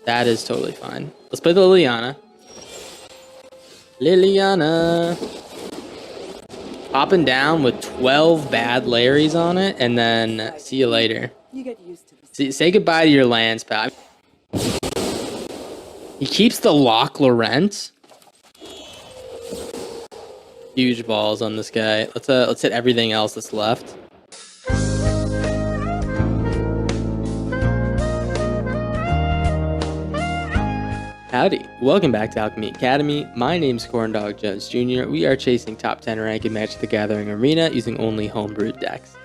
That is totally fine. Let's play the Liliana. Liliana. Popping down with 12 bad Larrys on it, and then see you later. You get used to this. Say goodbye to your lands, pal. He keeps the Loch Laurent. Huge balls on this guy. Let's hit everything else that's left. Howdy, welcome back to Alchemy Academy. My name's Corndog Jones Jr. We are chasing top 10 rank in Magic the Gathering Arena using only homebrewed decks.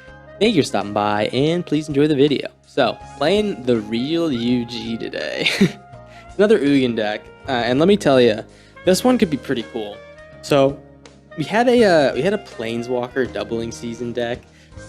Thank you for stopping by, and please enjoy the video. So, playing the real UG today. It's another Ugin deck, and let me tell you, this one could be pretty cool. So, we had a Planeswalker doubling season deck.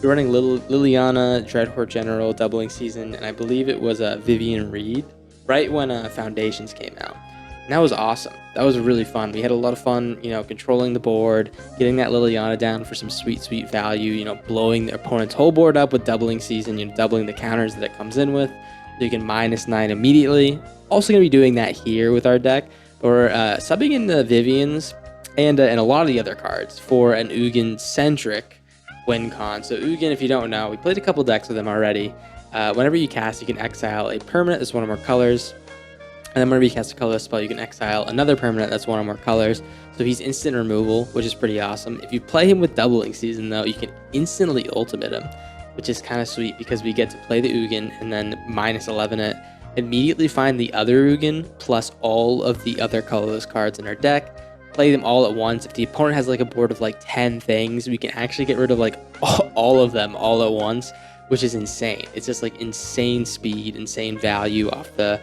We were running Liliana, Dreadhorde General doubling season, and I believe it was Vivian Reed, right when Foundations came out. And that was awesome. That was really fun. We had a lot of fun, controlling the board, getting that Liliana down for some sweet value, blowing the opponent's whole board up with doubling season, doubling the counters that it comes in with, so you can -9 immediately. Also going to be doing that here with our deck, or subbing in the Vivians and a lot of the other cards for an Ugin-centric win con. So Ugin, if you don't know, we played a couple decks with him already. Whenever you cast, you can exile a permanent that's one or more colors. And then whenever you cast a colorless spell, you can exile another permanent that's one or more colors. So he's instant removal, which is pretty awesome. If you play him with doubling season, though, you can instantly ultimate him, which is kind of sweet because we get to play the Ugin and then -11 it, immediately find the other Ugin plus all of the other colorless cards in our deck, play them all at once. If the opponent has like a board of like 10 things, we can actually get rid of like all of them all at once, which is insane. It's just like insane speed, insane value off the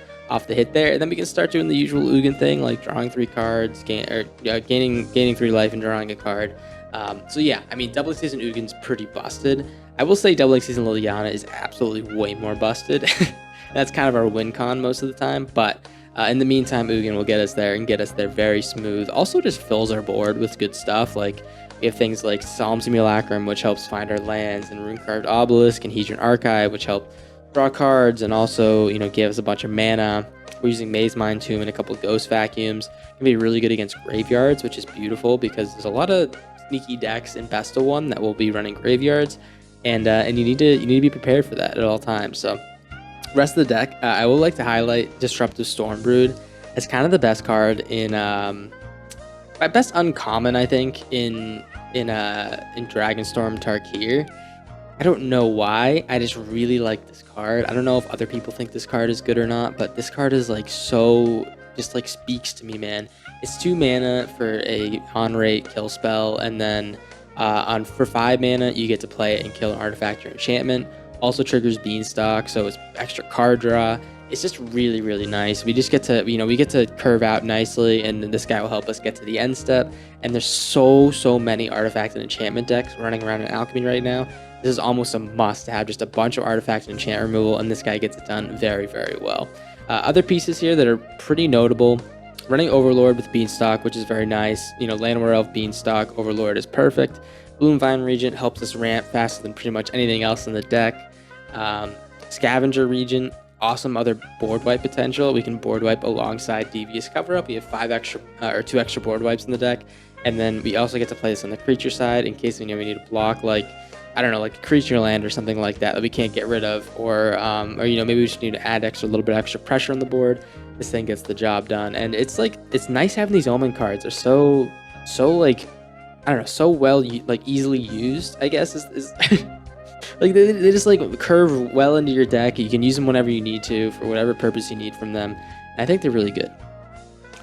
hit there. And then we can start doing the usual Ugin thing, like drawing 3 cards, gaining 3 life and drawing a card. So yeah, I mean, doubling season Ugin's pretty busted. I will say doubling season Liliana is absolutely way more busted. That's kind of our win con most of the time, but in the meantime, Ugin will get us there and get us there very smooth. Also just fills our board with good stuff. Like we have things like Solemn Simulacrum, which helps find our lands, and Rune Carved Obelisk and Hedron Archive, which help draw cards and also, give us a bunch of mana. We're using Maze Mind Tomb and a couple of Ghost Vacuums. Can be really good against graveyards, which is beautiful because there's a lot of sneaky decks in Best of 1 that will be running graveyards, and you need to be prepared for that at all times. So rest of the deck, I would like to highlight Disruptive Stormbrood as kind of the best card in best uncommon, I think, in Dragonstorm Tarkir. I don't know why, I just really like this card. I don't know if other people think this card is good or not, but this card is like so, just like speaks to me, man. It's 2 mana for a on-rate kill spell, and then for 5 mana, you get to play it and kill an artifact or enchantment. Also triggers Beanstalk, so it's extra card draw. It's just really nice. We just get to, we get to curve out nicely, and then this guy will help us get to the end step. And there's so many artifact and enchantment decks running around in Alchemy right now. This is almost a must to have, just a bunch of artifact and enchant removal, and this guy gets it done very well. Other pieces here that are pretty notable: running Overlord with Beanstalk, which is very nice. Llanowar Elf, Beanstalk, Overlord is perfect. Gloomvine Regent helps us ramp faster than pretty much anything else in the deck. Scavenger Regent, awesome other board wipe potential. We can board wipe alongside Devious Cover-Up. We have 2 extra board wipes in the deck, and then we also get to play this on the creature side in case we need to block, like, I don't know, like a creature land or something like that we can't get rid of, or maybe we just need to add a little bit extra pressure on the board. This thing gets the job done, and it's nice having these Omen cards. They're so like, I don't know, so well easily used, I guess is like they just like curve well into your deck. You can use them whenever you need to for whatever purpose you need from them. And I think they're really good.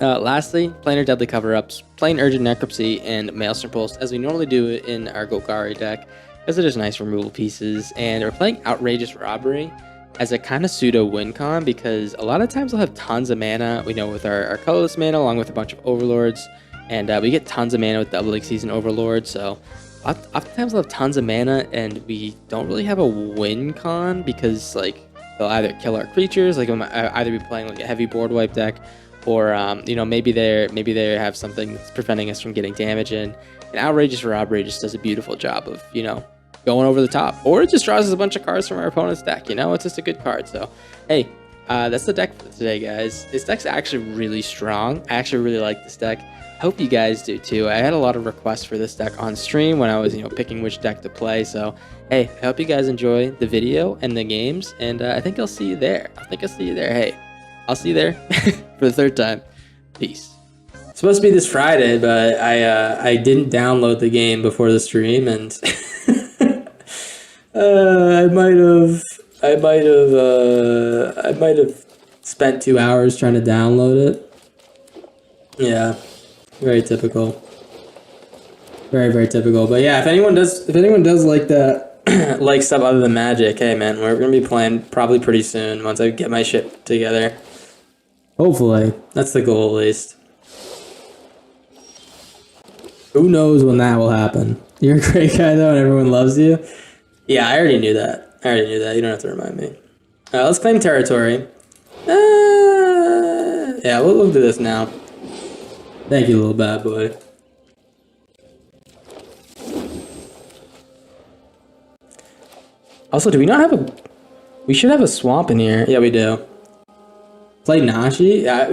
Lastly, Planar Deadly Cover-Ups, playing Urgent Necropsy and Maelstrom Pulse as we normally do it in our Golgari deck, because they're just nice removal pieces. And we're playing Outrageous Robbery as a kind of pseudo win con, because a lot of times we'll have tons of mana, with our colorless mana along with a bunch of overlords, and we get tons of mana with doubling season overlord. So oftentimes we'll have tons of mana and we don't really have a win con, because like they'll either kill our creatures, like we might either be playing like a heavy board wipe deck, or maybe they have something that's preventing us from getting damage in. And Outrageous Robbery just does a beautiful job of going over the top, or it just draws us a bunch of cards from our opponent's deck. It's just a good card. So hey, that's the deck for today, guys. This deck's actually really strong. I actually really like this deck. Hope you guys do too. I had a lot of requests for this deck on stream when I was, picking which deck to play. So, hey, I hope you guys enjoy the video and the games, and I think I'll see you there. Hey, I'll see you there for the third time. Peace. It's supposed to be this Friday, but I didn't download the game before the stream, and I might have spent 2 hours trying to download it. Yeah, very typical. Very, very typical. But yeah, if anyone does like that, like stuff other than Magic, hey man, we're gonna be playing probably pretty soon once I get my shit together. Hopefully, that's the goal at least. Who knows when that will happen? You're a great guy though, and everyone loves you. Yeah, I already knew that. You don't have to remind me. Let's claim territory. Yeah, we'll do this now. Thank you, little bad boy. Also, do we not have a... We should have a swamp in here. Yeah, we do. Play Nashi? Yeah,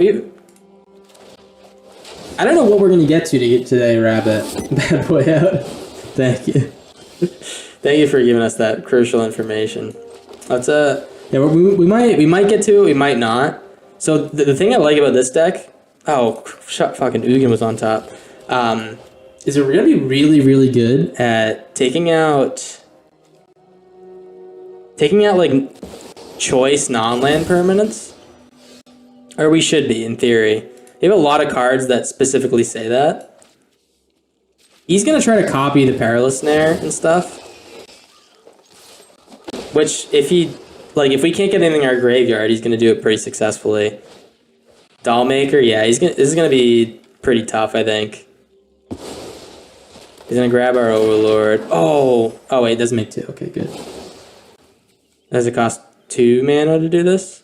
I don't know what we're going to get today, Rabbit. Bad boy out. Thank you. Thank you for giving us that crucial information. Let's, yeah, we might get to it, we might not. So, the thing I like about this deck... Oh, fucking Ugin was on top. Is it going to be really, really good at taking out like choice non-land permanents, or we should be in theory. We have a lot of cards that specifically say that. He's gonna try to copy the Perilous Snare and stuff, which if we can't get anything in our graveyard, he's gonna do it pretty successfully. Dollmaker, yeah, this is gonna be pretty tough, I think. He's gonna grab our Overlord. Oh wait, it doesn't make 2. Okay, good. Does it cost 2 mana to do this?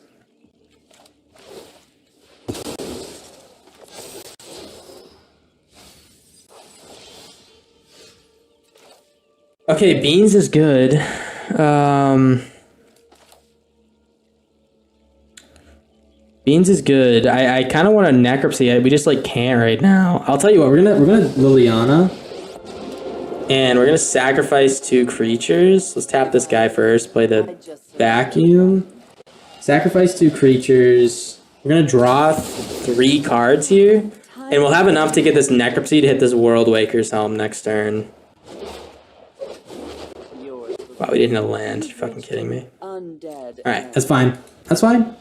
Okay, Beans is good. Beans is good. I kind of want a Necropsy. We just can't right now. I'll tell you what. We're gonna Liliana. And we're going to sacrifice 2 creatures. Let's tap this guy first. Play the Vacuum. Sacrifice 2 creatures. We're going to draw 3 cards here. And we'll have enough to get this Necropsy to hit this World Waker's Helm next turn. Wow, we didn't hit a land. You're fucking kidding me. Alright, that's fine. That's fine.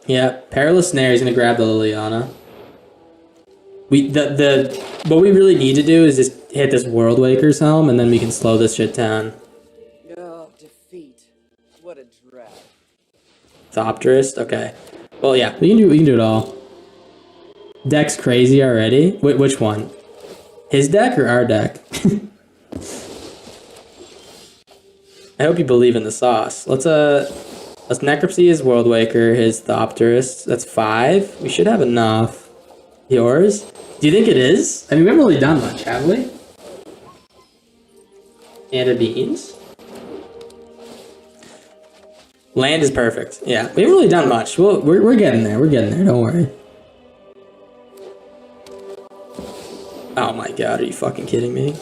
Yeah, Perilous Snare. He's going to grab the Liliana. What we really need to do is just hit this World Waker's Helm, and then we can slow this shit down. Oh, defeat. What a drag. Thopterist? Okay. Well, yeah, we can do it all. Deck's crazy already? Wait, which one? His deck or our deck? I hope you believe in the sauce. Let's Necropsy his World Waker, his Thopterist. That's 5. We should have enough. Yours? Do you think it is? I mean, we haven't really done much, have we? And a Beans? Land is perfect. Yeah, we haven't really done much. We're getting there. We're getting there. Don't worry. Oh my god, are you fucking kidding me?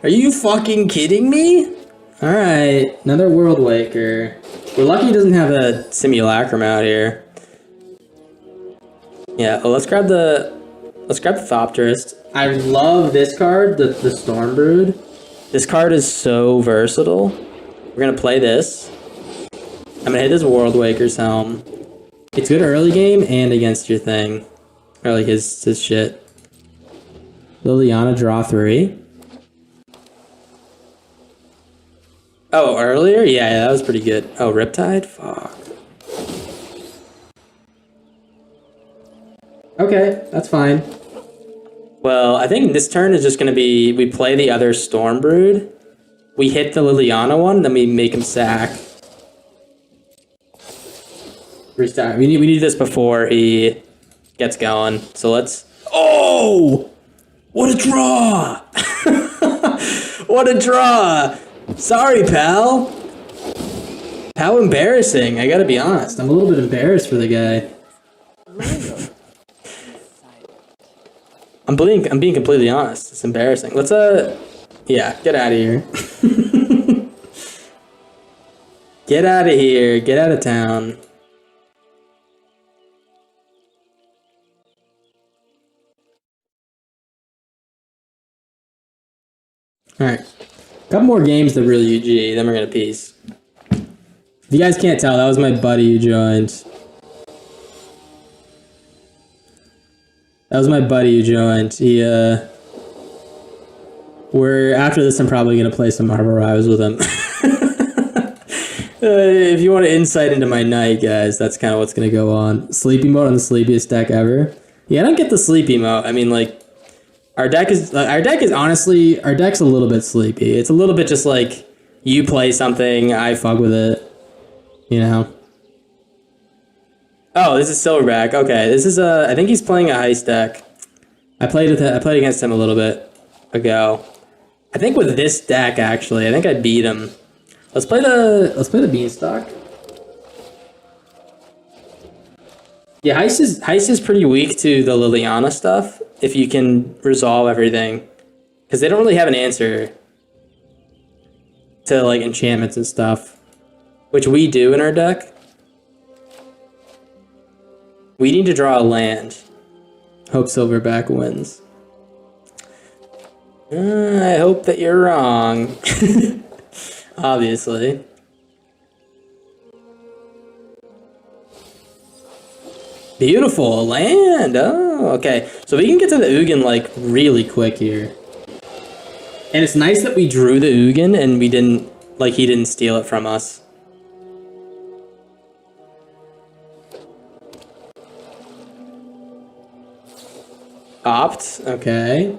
Are you fucking kidding me? Alright, another World Waker. We're lucky he doesn't have a Simulacrum out here. Yeah, well, let's grab the Thopterist. I love this card, the Stormbrood. This card is so versatile. We're gonna play this. I'm gonna hit this World Waker's Helm. It's good early game and against your thing. Or like his shit. Liliana, draw 3. Oh, earlier? Yeah, that was pretty good. Oh, Riptide? Fuck. Okay, that's fine. Well, I think this turn is just going to be... We play the other Stormbrood. We hit the Liliana one, then we make him sack. Restart. We need this before he gets going. So let's... Oh! What a draw! What a draw! Sorry, pal. How embarrassing! I gotta be honest. I'm a little bit embarrassed for the guy. I'm being completely honest. It's embarrassing. Let's yeah, get out of here. Get out of here. Get out of town. All right, couple more games to really UG. Then we're gonna peace. If you guys can't tell, that was my buddy who joined. That was my buddy who joined. He we're after this. I'm probably gonna play some Marvel Rivals with him. If you want an insight into my night, guys, that's kind of what's gonna go on. Sleepy mode on the sleepiest deck ever. Yeah, I don't get the sleepy mode. I mean, like, our deck is honestly, our deck's a little bit sleepy. It's a little bit just like you play something, I fuck with it, you know. Oh, this is Silverback. Okay, this is I think he's playing a heist deck. I played against him a little bit ago. I think with this deck actually, I think I beat him. Let's play the Beanstalk. Yeah, heist is pretty weak to the Liliana stuff if you can resolve everything, because they don't really have an answer to like enchantments and stuff, which we do in our deck. We need to draw a land. Hope Silverback wins. I hope that you're wrong. Obviously. Beautiful land. Oh, okay. So we can get to the Ugin like really quick here. And it's nice that we drew the Ugin and we didn't, like, he didn't steal it from us. Opt. Okay.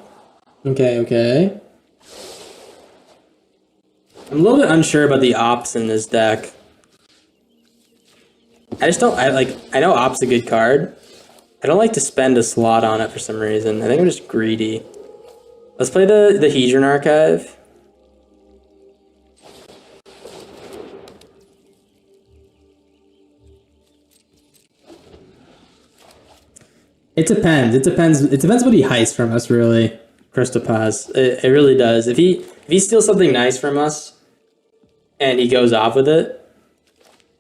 Okay. I'm a little bit unsure about the ops in this deck. I know op's a good card. I don't like to spend a slot on it for some reason. I think I'm just greedy. Let's play the Hedron Archive. It depends. It depends what he heists from us, really. Crystal Paz. It really does. If he steals something nice from us and he goes off with it,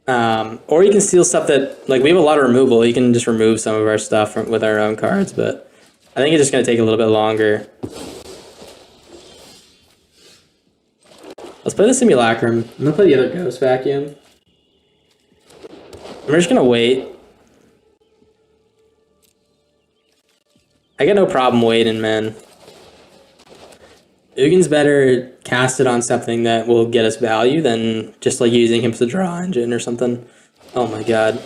or he can steal stuff that, like, we have a lot of removal. He can just remove some of our stuff with our own cards, but I think it's just going to take a little bit longer. Let's play the Simulacrum. I'm going to play the other Ghost Vacuum. We're just going to wait. I got no problem waiting, man. Ugin's better cast it on something that will get us value than just like using him as a draw engine or something. Oh my god.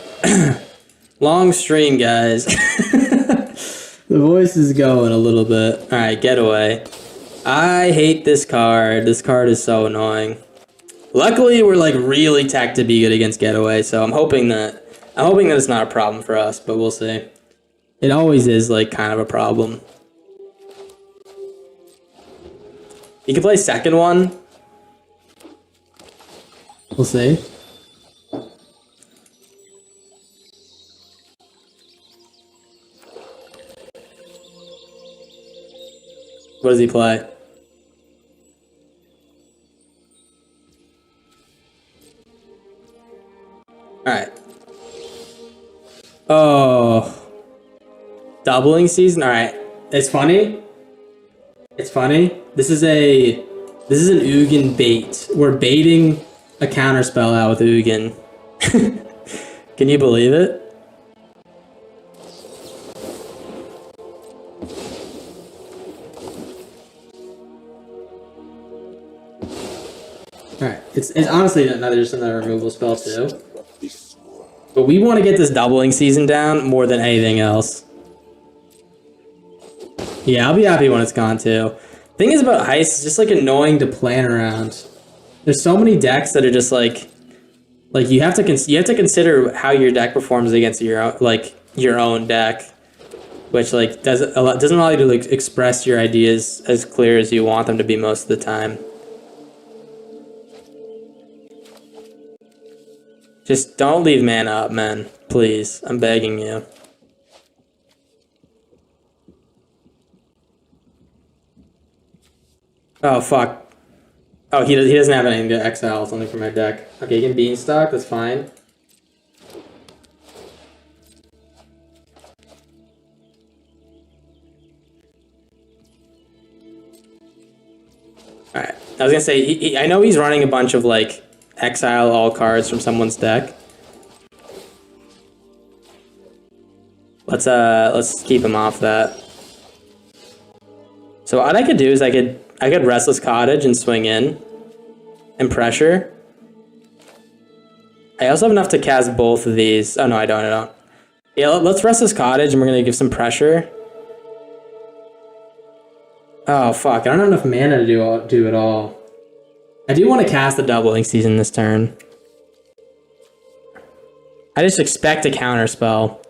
Long stream, guys. The voice is going a little bit. Alright, Getaway. I hate this card. This card is so annoying. Luckily, we're like really tech to be good against Getaway, so I'm hoping that it's not a problem for us, but we'll see. It always is like kind of a problem. You can play second one. We'll see. What does he play? Alright. Oh. Doubling season? Alright. It's funny. This is an Ugin bait. We're baiting a counterspell out with Ugin. Can you believe it? Alright. It's honestly just another removal spell too. But we want to get this doubling season down more than anything else. Yeah, I'll be happy when it's gone too. Thing is about heist, it's just like annoying to plan around. There's so many decks that are just like you have to consider how your deck performs against your own deck, which like doesn't allow you to like express your ideas as clear as you want them to be most of the time. Just don't leave mana up, man. Please. I'm begging you. Oh, fuck. Oh, he doesn't have anything to exile something from my deck. Okay, he can Beanstalk, that's fine. Alright, I was gonna say, I know he's running a bunch of, like, exile all cards from someone's deck. Let's keep him off that. So what I could do is I could Restless Cottage and swing in. And pressure. I also have enough to cast both of these. Oh no, I don't. Yeah, let's Restless Cottage and we're gonna give some pressure. Oh fuck, I don't have enough mana to do it all. I do want to cast the Doubling Season this turn. I just expect a counter spell.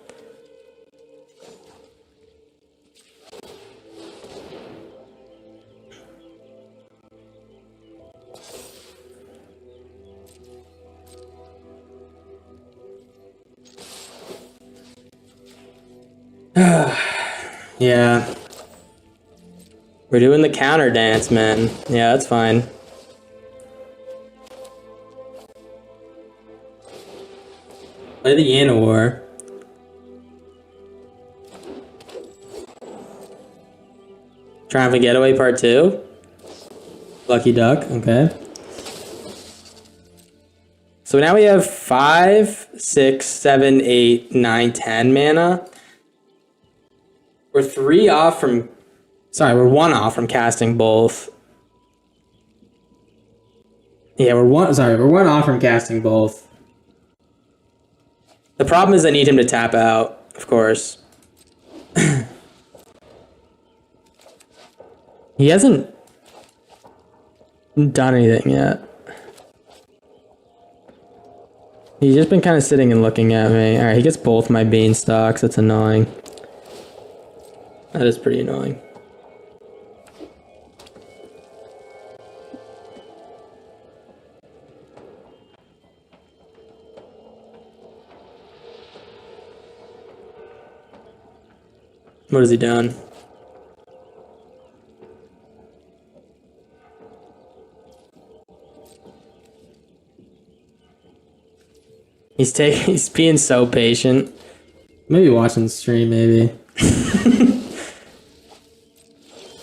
Yeah. We're doing the counter dance, man. Yeah, that's fine. Play the Yanowar. Triumphant Getaway Part 2. Lucky Duck, okay. So now we have 5, 6, 7, 8, 9, 10 mana. We're 3 off from... Sorry, we're 1 off from casting both. Yeah, we're 1 off from casting both. The problem is I need him to tap out, of course. He hasn't done anything yet. He's just been kind of sitting and looking at me. Alright, he gets both my Beanstalks. That's annoying. That is pretty annoying. What has he done? He's being so patient. Maybe watching the stream, maybe.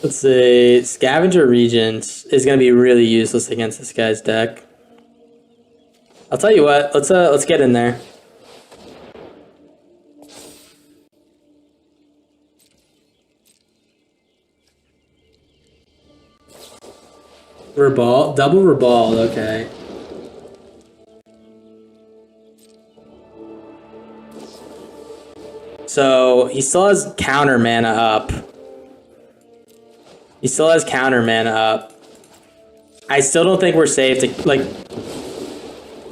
Let's see. Scavenger Regent is gonna be really useless against this guy's deck. I'll tell you what, let's get in there. Reball? Double Reball, okay. So, he still has counter mana up. I still don't think we're safe to, like...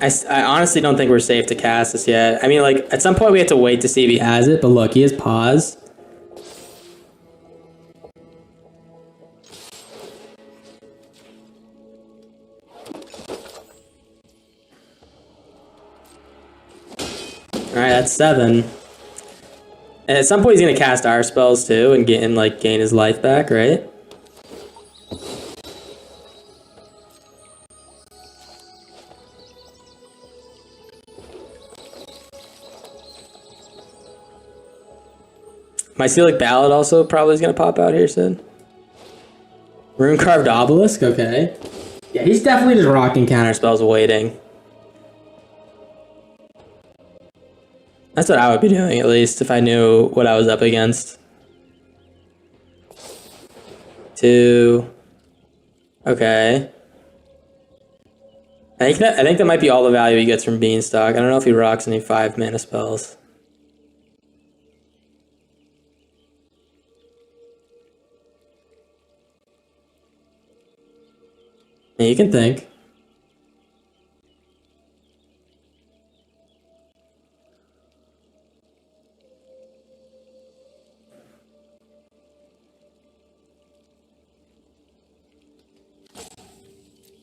I honestly don't think we're safe to cast this yet. I mean, like, at some point we have to wait to see if he has it, but look, he has pause. Alright, that's 7. And at some point he's gonna cast our spells too and gain his life back, right? Mycelic Ballad also probably is gonna pop out here soon. Rune Carved Obelisk, okay. Yeah, he's definitely just rocking counter spells waiting. That's what I would be doing, at least, if I knew what I was up against. 2. Okay. I think that might be all the value he gets from Beanstalk. I don't know if he rocks any 5 mana spells. Yeah, you can think.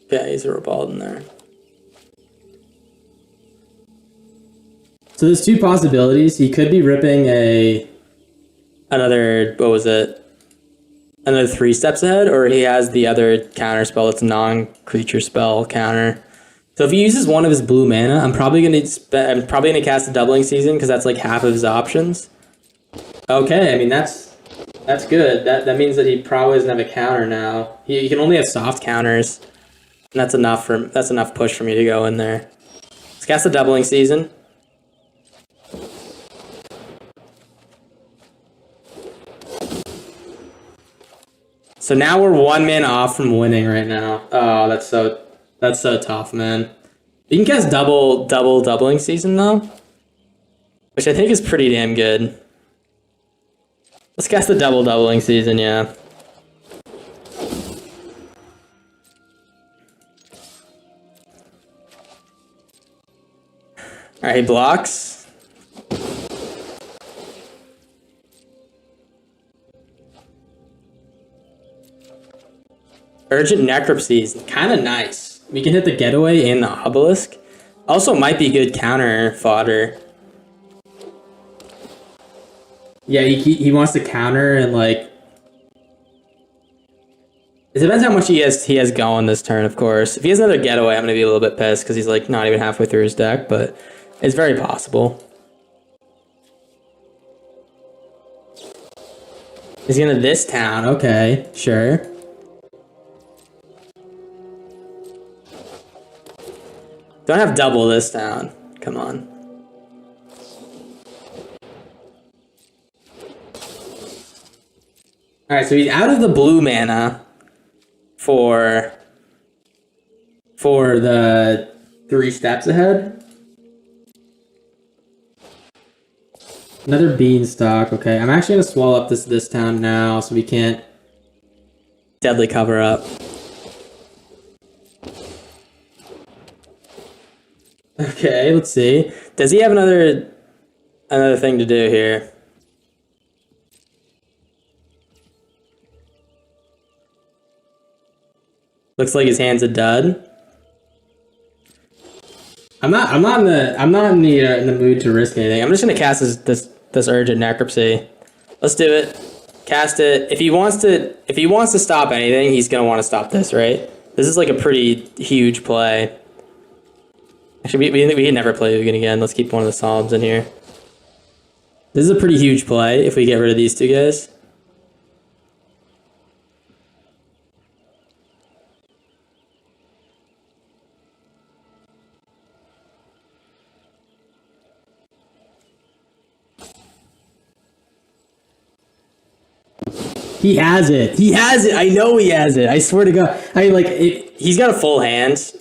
Okay, he's a Rebald in there. So there's two possibilities. He could be ripping another, what was it? Another 3 steps ahead, or he has the other counter spell. It's non-creature spell counter. So if he uses one of his blue mana, I'm probably gonna cast a Doubling Season because that's like half of his options. Okay, I mean that's good. That means that he probably doesn't have a counter now. He can only have soft counters, and that's enough push for me to go in there. Let's cast a Doubling Season. So now we're 1 mana off from winning right now. Oh, that's so tough, man. You can cast Doubling Season though, which I think is pretty damn good. Let's cast the Doubling Season, yeah. Alright, he blocks. Urgent Necropsy is kind of nice. We can hit the Getaway and the Obelisk. Also might be good counter fodder. Yeah, he wants to counter and like... It depends how much he has going this turn, of course. If he has another Getaway, I'm going to be a little bit pissed because he's like not even halfway through his deck, but it's very possible. He's going to this town. Okay, sure. Don't have double this down. Come on. Alright, so he's out of the blue mana for the 3 steps ahead. Another Beanstalk. Okay, I'm actually going to swallow up this town now so we can't deadly cover up. Okay, let's see. Does he have another thing to do here? Looks like his hand's a dud. I'm not in the mood to risk anything. I'm just gonna cast this Urgent Necropsy. Let's do it. Cast it. If he wants to stop anything, he's gonna want to stop this, right? This is like a pretty huge play. Actually, we can never play Ugin again. Let's keep one of the Psalms in here. This is a pretty huge play if we get rid of these 2 guys. He has it. He has it. I know he has it. I swear to God. He's got a full hand.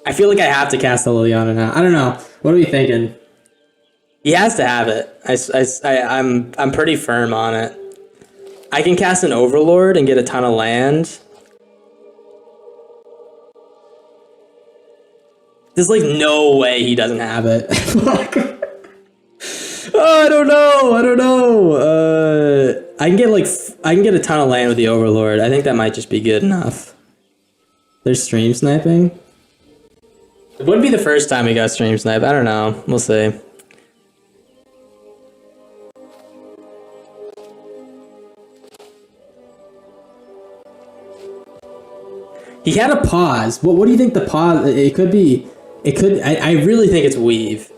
I feel like I have to cast the Liliana now. I don't know. What are we thinking? He has to have it. I'm pretty firm on it. I can cast an Overlord and get a ton of land. There's like no way he doesn't have it. Oh, I don't know. I can get a ton of land with the Overlord. I think that might just be good enough. There's stream sniping. It wouldn't be the first time we got stream snipe. I don't know. We'll see. He had a pause. What do you think the pause? It could be. I really think it's weave.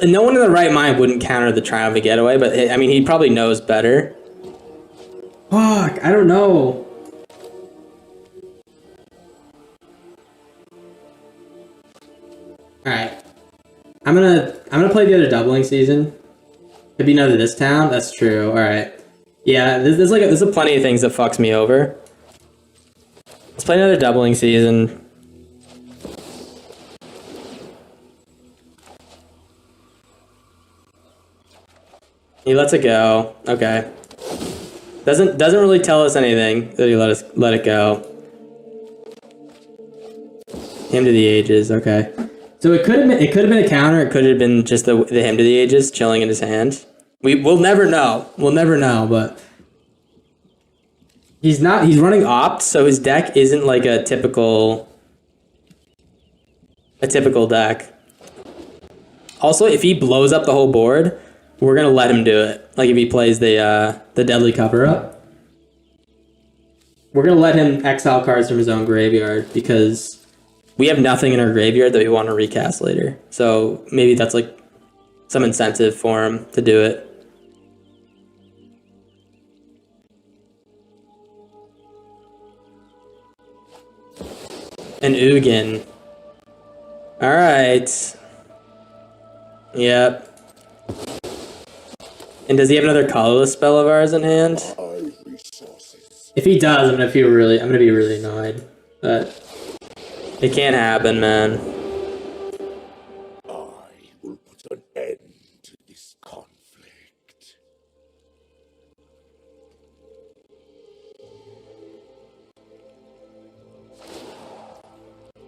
No one in their right mind wouldn't counter the Triumph of Getaway, but I mean, he probably knows better. Fuck, I don't know. Alright. I'm gonna play the other Doubling Season. Could be another this town. That's true. Alright. Yeah, there's plenty of things that fucks me over. Let's play another Doubling Season. He lets it go. Okay. Doesn't really tell us anything that he let it go. Hymn to the Ages. Okay. So it could have been a counter. It could have been just the Hymn to the Ages chilling in his hand. We'll never know. We'll never know. But he's running Opt, so his deck isn't like a typical deck. Also, if he blows up the whole board, we're gonna let him do it. Like if he plays the deadly cover up, we're gonna let him exile cards from his own graveyard because we have nothing in our graveyard that we want to recast later. So maybe that's like some incentive for him to do it. And Ugin. Alright. Yep. And does he have another colorless spell of ours in hand? If he does, I'm gonna be really annoyed. But it can't happen, man. I will put an end to this conflict.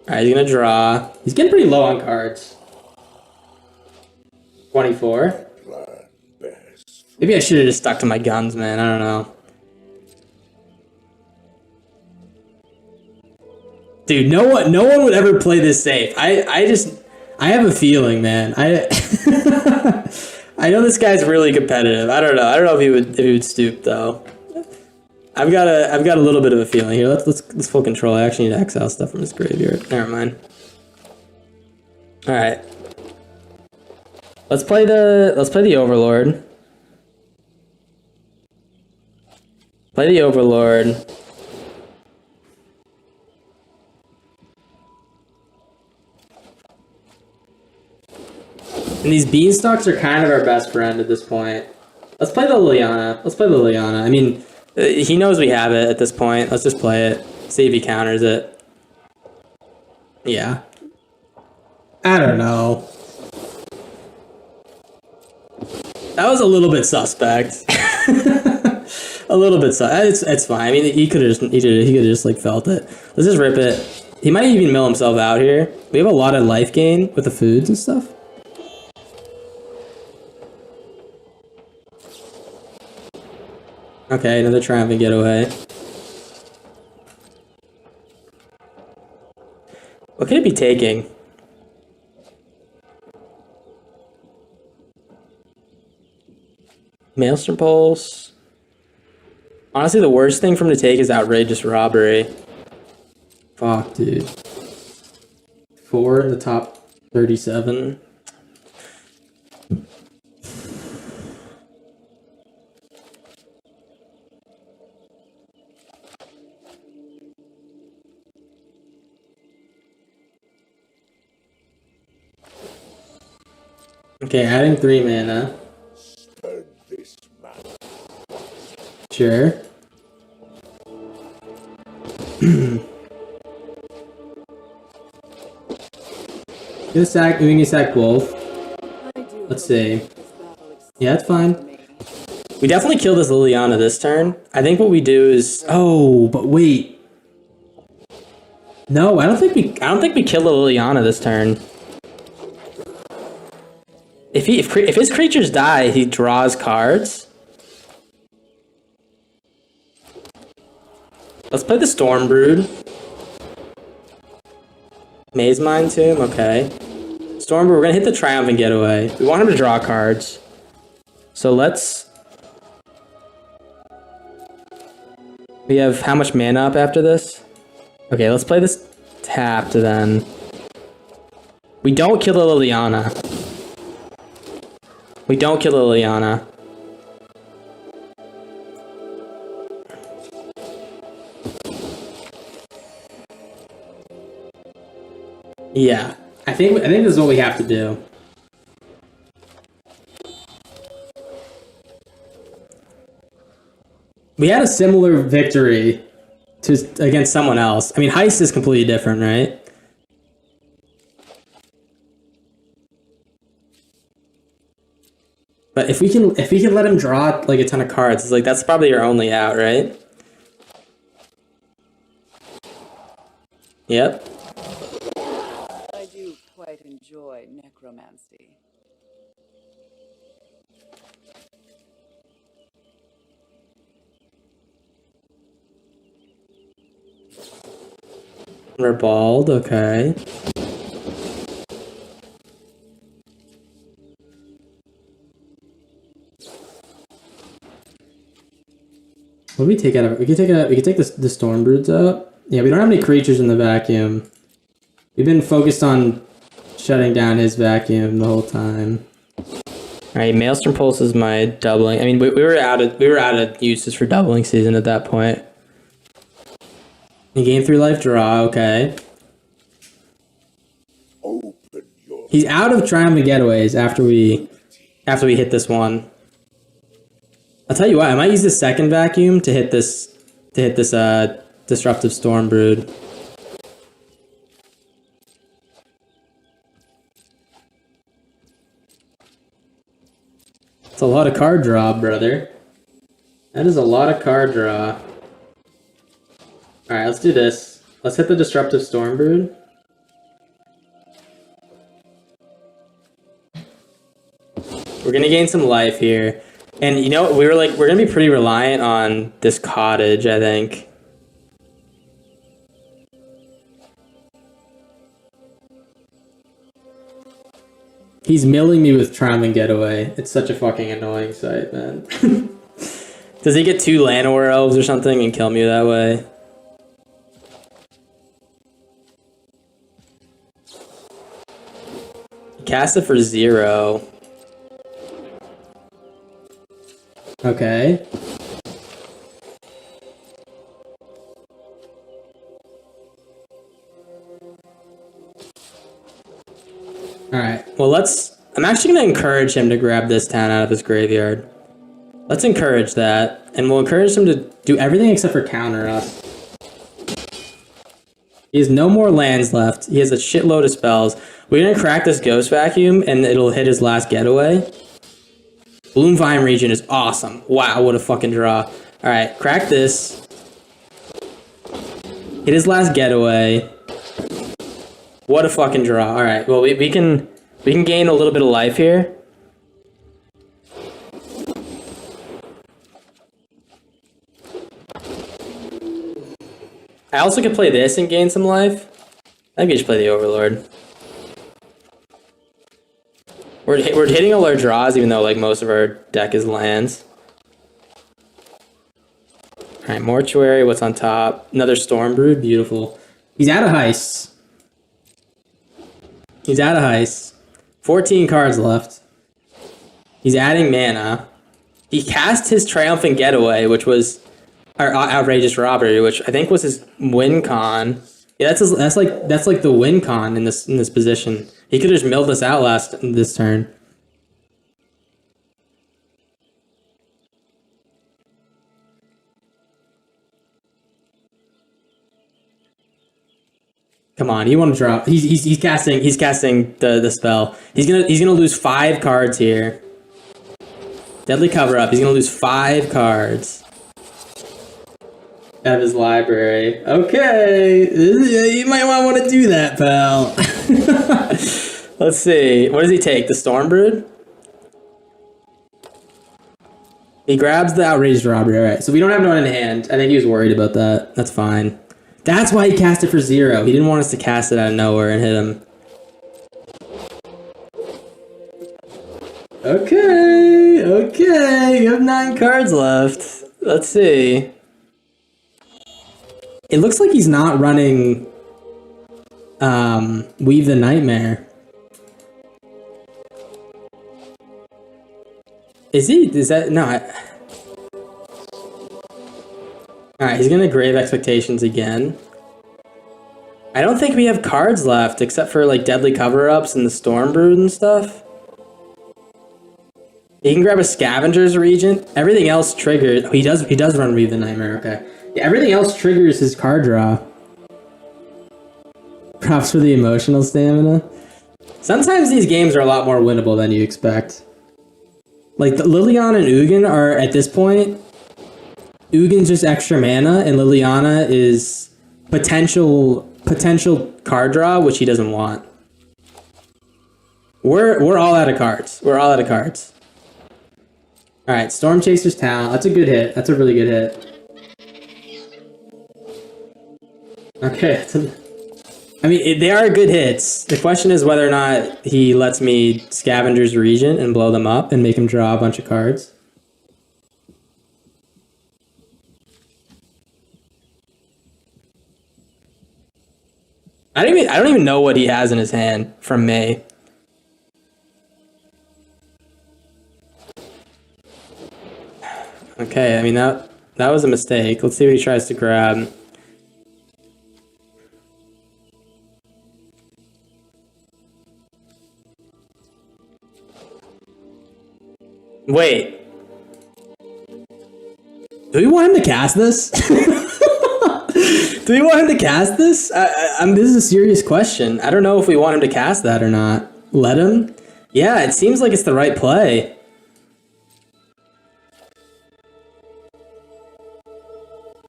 Alright, he's gonna draw. He's getting pretty low on cards. 24. Maybe I should have just stuck to my guns, man. I don't know. Dude, no one would ever play this safe. I have a feeling, man. I know this guy's really competitive. I don't know. I don't know if he would stoop though. I've got a little bit of a feeling here. Let's full control. I actually need to exile stuff from his graveyard. Never mind. All right. Let's play the Overlord. Play the Overlord. And these beanstalks are kind of our best friend at this point. Let's play the Liliana. I mean, he knows we have it at this point. Let's just play it. See if he counters it. Yeah. I don't know. That was a little bit suspect. A little bit it's fine. I mean, he could have just like felt it. Let's just rip it. He might even mill himself out here. We have a lot of life gain with the foods and stuff. Okay, another triumphant getaway. What could it be taking? Maelstrom Pulse. Honestly, the worst thing for him to take is outrageous robbery. Fuck, dude. 4 in the top 37. Okay, adding 3 mana. Sure. We can sack both. Let's see. Yeah, that's fine. We definitely kill this Liliana this turn. I think what we do is... Oh, but wait. No, I don't think we kill the Liliana this turn. If his creatures die, he draws cards. Let's play the Stormbrood. Maze Mine Tomb, okay. Stormbrood, we're gonna hit the Triumphant Getaway. We want him to draw cards. So let's... We have how much mana up after this? Okay, let's play this tapped then. We don't kill the Liliana. We don't kill the Liliana. Yeah, I think this is what we have to do. We had a similar victory against someone else. I mean, Heist is completely different, right? But if we can let him draw like a ton of cards, it's like that's probably your only out, right? Yep. I do quite enjoy necromancy. We're bald, okay. What do we take out of it? We could take the storm broods out. Yeah, we don't have any creatures in the vacuum. We've been focused on shutting down his vacuum the whole time. All right, Maelstrom Pulse is my doubling. I mean, we were out of uses for doubling season at that point. You gain 3 life draw. Okay. He's out of triumphant getaways after we hit this one. I'll tell you what, I might use the second vacuum to hit this disruptive storm brood. It's a lot of card draw, brother. That is a lot of card draw. Alright, let's do this. Let's hit the disruptive storm brood. We're gonna gain some life here. And you know, we're gonna be pretty reliant on this cottage, I think. He's milling me with Triumphant Getaway. It's such a fucking annoying sight, man. Does he get 2 Llanowar elves or something and kill me that way? Cast it for 0. Okay. Alright, well I'm actually going to encourage him to grab this town out of his graveyard. Let's encourage that, and we'll encourage him to do everything except for counter us. He has no more lands left. He has a shitload of spells. We're going to crack this Ghost Vacuum, and it'll hit his last getaway. Bloomvine Region is awesome. Wow, what a fucking draw. Alright, crack this. Hit his last getaway. What a fucking draw. Alright, well, we can gain a little bit of life here. I also could play this and gain some life. I think we should play the Overlord. We're hitting all our draws, even though like most of our deck is lands. Alright, Mortuary, what's on top? Another Storm Brood, beautiful. He's out of heists. He's out of heists. 14 cards left. He's adding mana. He cast his Triumphant Getaway, which was our Outrageous Robbery, which I think was his win con. Yeah, that's like the win con in this position. He could have just milled us out this turn. Come on, you want to drop? He's casting the spell. He's gonna lose 5 cards here. Deadly Cover Up. He's gonna lose 5 cards out of his library. Okay, you might want to do that, pal. Let's see. What does he take? The Storm Brood? He grabs the Outrageous Robbery. All right, so we don't have no one in hand. I think he was worried about that. That's fine. That's why he cast it for 0. He didn't want us to cast it out of nowhere and hit him. Okay. You have 9 cards left. Let's see. It looks like he's not running Weave the Nightmare. Is he? Is that... No, Alright, he's gonna Grave Expectations again. I don't think we have cards left, except for, like, Deadly Cover-Ups and the Storm Brood and stuff. He can grab a Scavenger's Regent. Everything else triggered... Oh, he does run Weave the Nightmare, okay. Yeah, everything else triggers his card draw. Props for the emotional stamina. Sometimes these games are a lot more winnable than you expect. Like, Liliana and Ugin are, at this point... Ugin's just extra mana, and Liliana is potential card draw, which he doesn't want. We're all out of cards. All right, Storm Chaser's Talent. That's a good hit. That's a really good hit. Okay. I mean, they are good hits. The question is whether or not he lets me Scavenger's Regent and blow them up and make him draw a bunch of cards. I don't even know what he has in his hand from May. Okay, I mean that was a mistake. Let's see what he tries to grab. Wait. Do we want him to cast this? Do we want him to cast this? This is a serious question. I don't know if we want him to cast that or not. Let him? Yeah, it seems like it's the right play.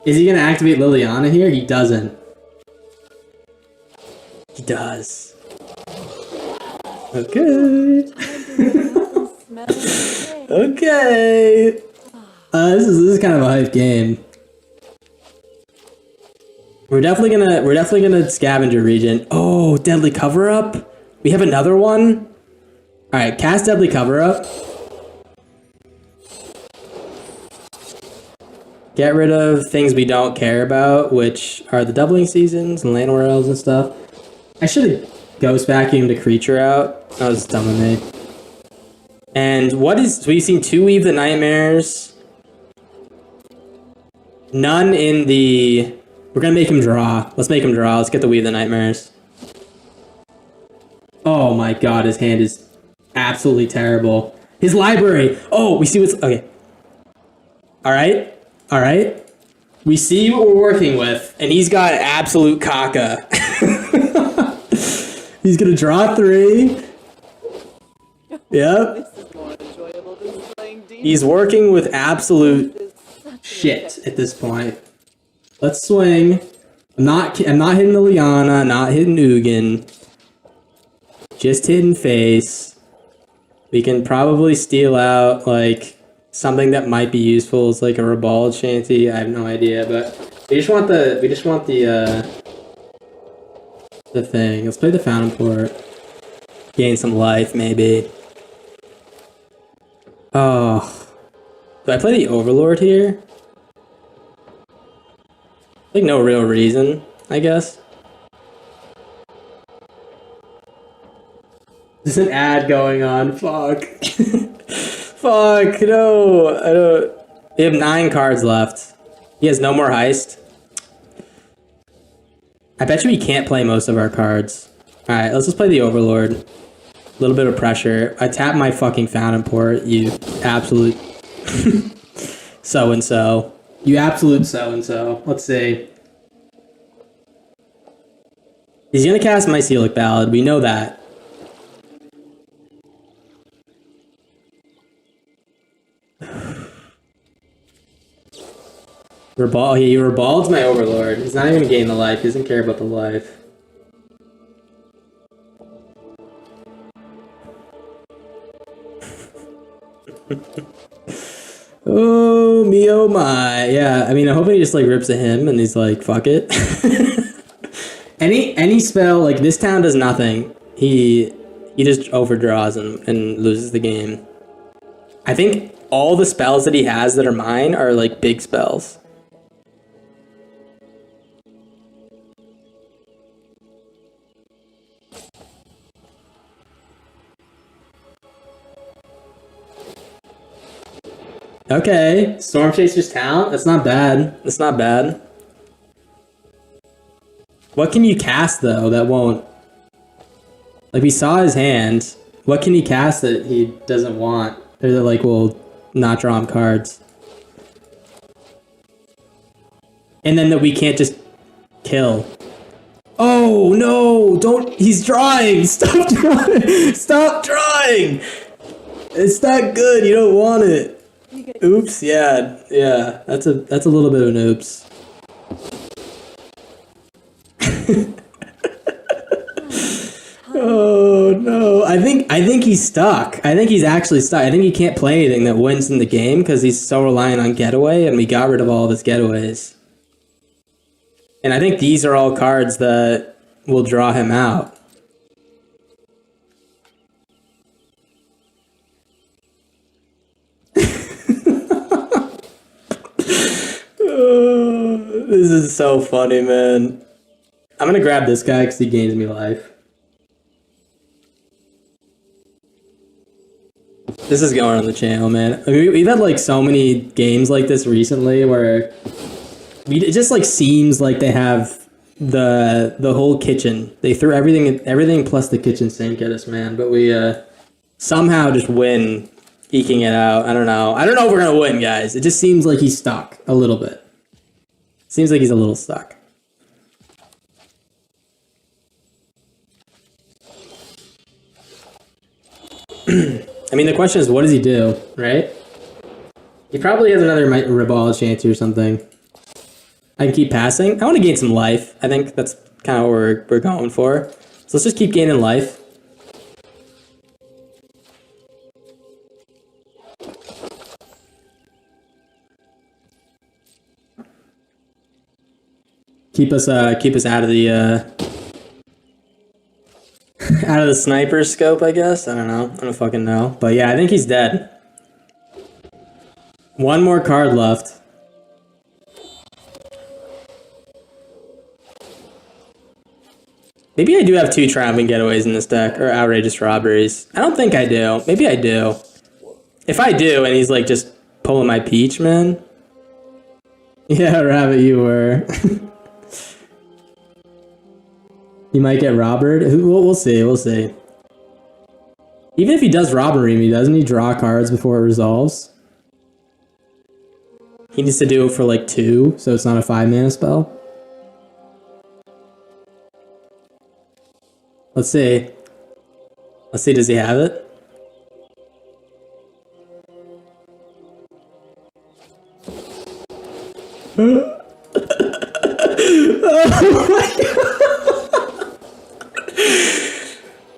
Is he going to activate Liliana here? He doesn't. He does. Okay. Okay. This is kind of a hype game. We're definitely gonna scavenger region. Oh, deadly cover up. We have another one. All right, cast deadly cover up. Get rid of things we don't care about, which are the doubling seasons and Llanowar elves and stuff. I should have ghost vacuumed a creature out. That was dumb of me. And so we've seen 2 Weave the Nightmares. None in the... We're gonna make him draw. Let's make him draw. Let's get the Weave the Nightmares. Oh my god, his hand is absolutely terrible. His library! Oh, we see what's... Okay. Alright. Alright. We see what we're working with, and he's got absolute caca. He's gonna draw 3. Yep. He's working with absolute shit at this point. Let's swing. I'm not hitting the Liana, not hitting Ugin. Just hitting face. We can probably steal out like something that might be useful. It's like a Ribald Shanty. I have no idea, but we just want the thing. Let's play the Fountain Port. Gain some life, maybe. Oh. Do I play the Overlord here? Like, no real reason, I guess. There's an ad going on. Fuck. Fuck, no. I don't... We have 9 cards left. He has no more heist. I bet you he can't play most of our cards. Alright, let's just play the Overlord. A little bit of pressure. I tap my fucking Fountain Port, you absolute... so-and-so. You absolute so-and-so. Let's see. He's gonna cast Mycelic Ballad. We know that. He Ribalds my Overlord. He's not even gonna gain the life. He doesn't care about the life. Oh, me, oh my. Yeah, I mean, I'm hoping he just, like, rips at him and he's like, fuck it. Any spell, like, this town does nothing. He just overdraws and loses the game. I think all the spells that he has that are mine are, like, big spells. Okay, Storm Chaser's talent? That's not bad. That's not bad. What can you cast, though, that won't... Like, we saw his hand. What can he cast that he doesn't want? Or that, like, will not draw him cards? And then that we can't just kill. Oh, no! Don't... He's drawing! Stop drawing! Stop drawing! It's not good. You don't want it. Oops, yeah. That's a little bit of an oops. Oh no. I think he's stuck. I think he's actually stuck. I think he can't play anything that wins in the game because he's so reliant on getaway, and we got rid of all of his getaways. And I think these are all cards that will draw him out. Oh, this is so funny, man. I'm gonna grab this guy because he gains me life. This is going on the channel, man. I mean, we've had like so many games like this recently where it just like seems like they have the whole kitchen. They threw everything plus the kitchen sink at us, man. But we somehow just win, eking it out. I don't know if we're gonna win, guys. It just seems like he's stuck a little bit. Seems like he's a little stuck. I mean, the question is, what does he do, right? He probably has another Riball chance or something. I can keep passing. I want to gain some life. I think that's kind of what we're going for. So let's just keep gaining life. Keep us out of the out of the sniper scope, I guess. I don't fucking know. But yeah, I think he's dead. One more card left. Maybe I do have 2 triumphant getaways in this deck, or outrageous robberies. I don't think I do. Maybe I do. If I do, and he's like just pulling my peach, man. Yeah, Rabbit, you were. He might get robbered. We'll see. We'll see. Even if he does robbery me, doesn't he draw cards before it resolves? He needs to do it for like 2, so it's not a 5-mana spell. Let's see. Let's see, does he have it? Oh my god!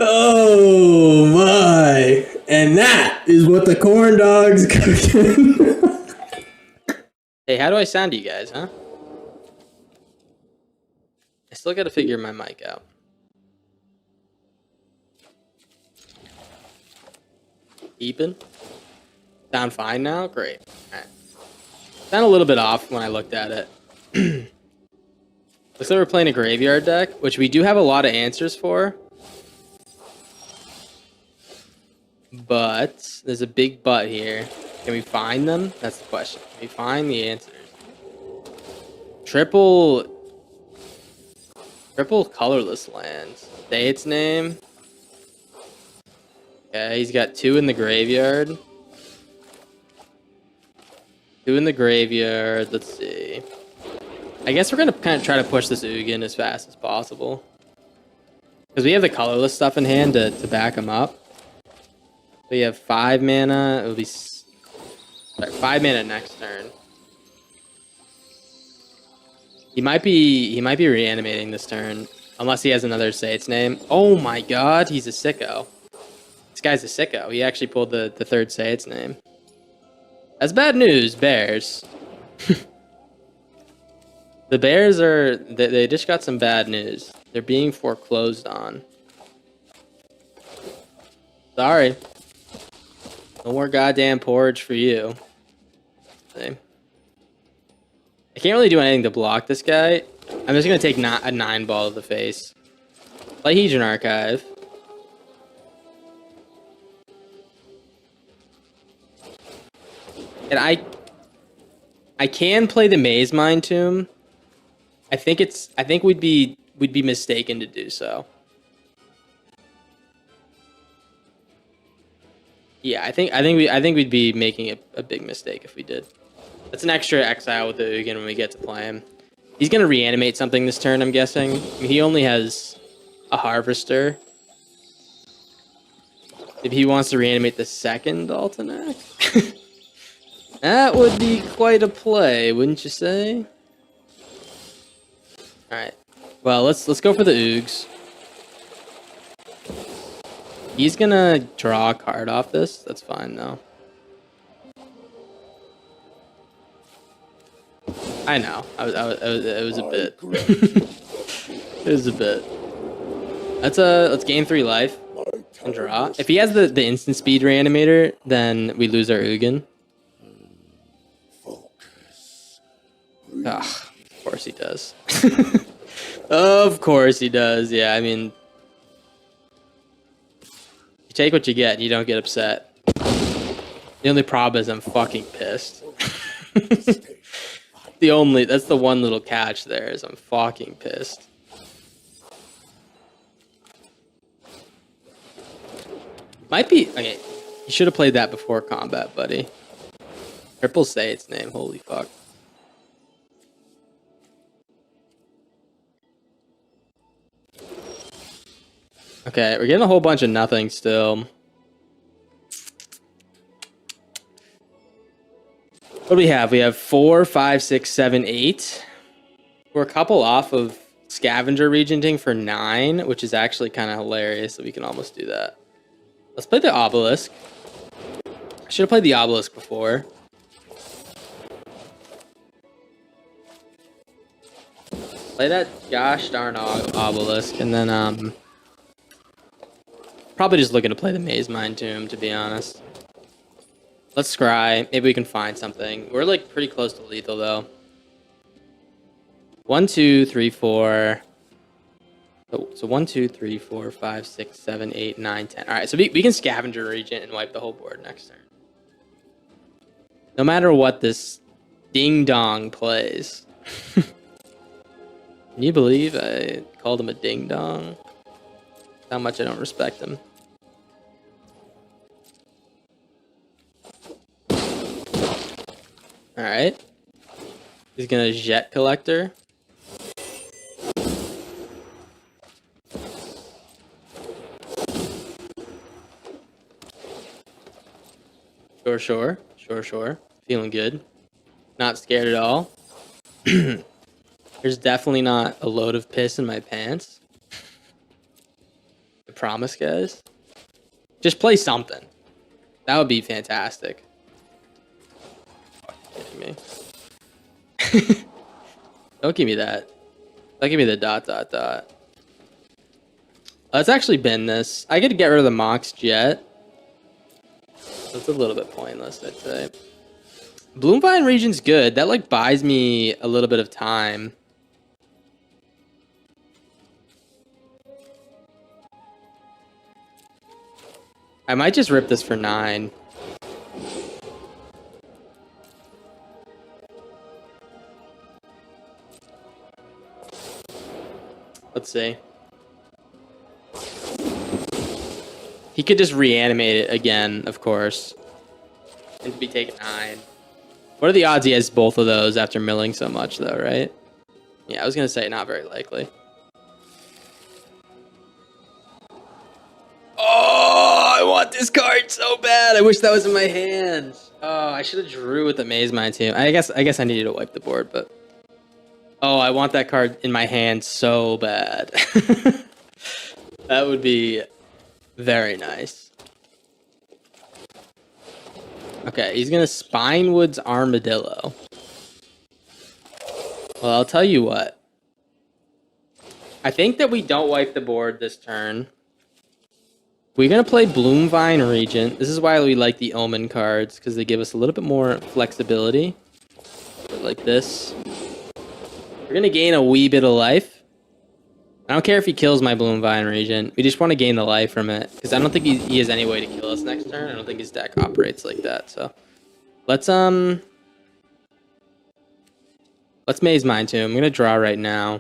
Oh my! And that is what the corn dog's cooking. Hey, how do I sound to you guys, huh? I still gotta figure my mic out. Even? Sound fine now? Great. Alright. Sound a little bit off when I looked at it. Looks like we're playing a graveyard deck, which we do have a lot of answers for. But there's a big but here. Can we find them? That's the question. Can we find the answers? Triple colorless lands. Say its name. Okay, he's got 2 in the graveyard. 2 in the graveyard. Let's see. I guess we're going to kind of try to push this Ugin as fast as possible. Because we have the colorless stuff in hand to back him up. We have 5 mana. It will be 5 mana next turn. He might be reanimating this turn. Unless he has another Say Its Name. Oh my god, he's a sicko. This guy's a sicko. He actually pulled the 3rd Say Its Name. That's bad news, Bears. The Bears they just got some bad news. They're being foreclosed on. Sorry. No more goddamn porridge for you. See? I can't really do anything to block this guy. I'm just going to take a 9-ball to the face. Legion Archive. And I can play the Maze Mind Tomb. I think we'd be mistaken to do so. Yeah, I think we'd be making a big mistake if we did. That's an extra exile with the Ugin when we get to play him. He's gonna reanimate something this turn, I'm guessing. I mean, he only has a Harvester. If he wants to reanimate the 2nd Altenac, that would be quite a play, wouldn't you say? All right. Well, let's go for the Oogs. He's gonna draw a card off this. That's fine though. I know. It was a bit. It was a bit. Let's gain 3 life and draw. If he has the instant speed reanimator, then we lose our Ugin. Ugh, of course he does. Of course he does. Yeah, I mean, you take what you get and you don't get upset. The only problem is I'm fucking pissed. That's the one little catch there is I'm fucking pissed. Might be, okay, you should have played that before combat, buddy. Triple say its name, holy fuck. Okay, we're getting a whole bunch of nothing still. What do we have? We have 4, 5, 6, 7, 8. We're a couple off of scavenger regenting for 9, which is actually kind of hilarious that we can almost do that. Let's play the obelisk. I should have played the obelisk before. Play that gosh darn obelisk, and then probably just looking to play the maze mine tomb, to be honest. Let's scry. Maybe we can find something. We're like pretty close to lethal though. 1, 2, 3, 4. So 1, 2, 3, 4, 5, 6, 7, 8, 9, 10. All right, so we can scavenger regent and wipe the whole board next turn. No matter what this ding dong plays. Can you believe I called him a ding dong? How much I don't respect him. All right. He's gonna jet collector. Sure. Feeling good. Not scared at all. There's definitely not a load of piss in my pants. I promise, guys. Just play something. That would be fantastic. Are you kidding me? Don't give me that. Don't give me the ... Let's actually bend this. I could get rid of the Mox Jet. That's a little bit pointless, I'd say. Bloomvine region's good. That like buys me a little bit of time. I might just rip this for 9. Let's see. He could just reanimate it again, of course. And be taking 9. What are the odds he has both of those after milling so much, though, right? Yeah, I was going to say not very likely. Oh, I want this card so bad. I wish that was in my hand. Oh, I should have drew with the Maze Mine team. I guess I needed to wipe the board, but... Oh, I want that card in my hand so bad. That would be very nice. Okay, he's going to Spinewood's Armadillo. Well, I'll tell you what. I think that we don't wipe the board this turn. We're going to play Bloomvine Regent. This is why we like the Omen cards, because they give us a little bit more flexibility. Like this. We're going to gain a wee bit of life. I don't care if he kills my Bloomvine Regent. We just want to gain the life from it, because I don't think he has any way to kill us next turn. I don't think his deck operates like that. So let's Maze Mine to him. I'm going to draw right now.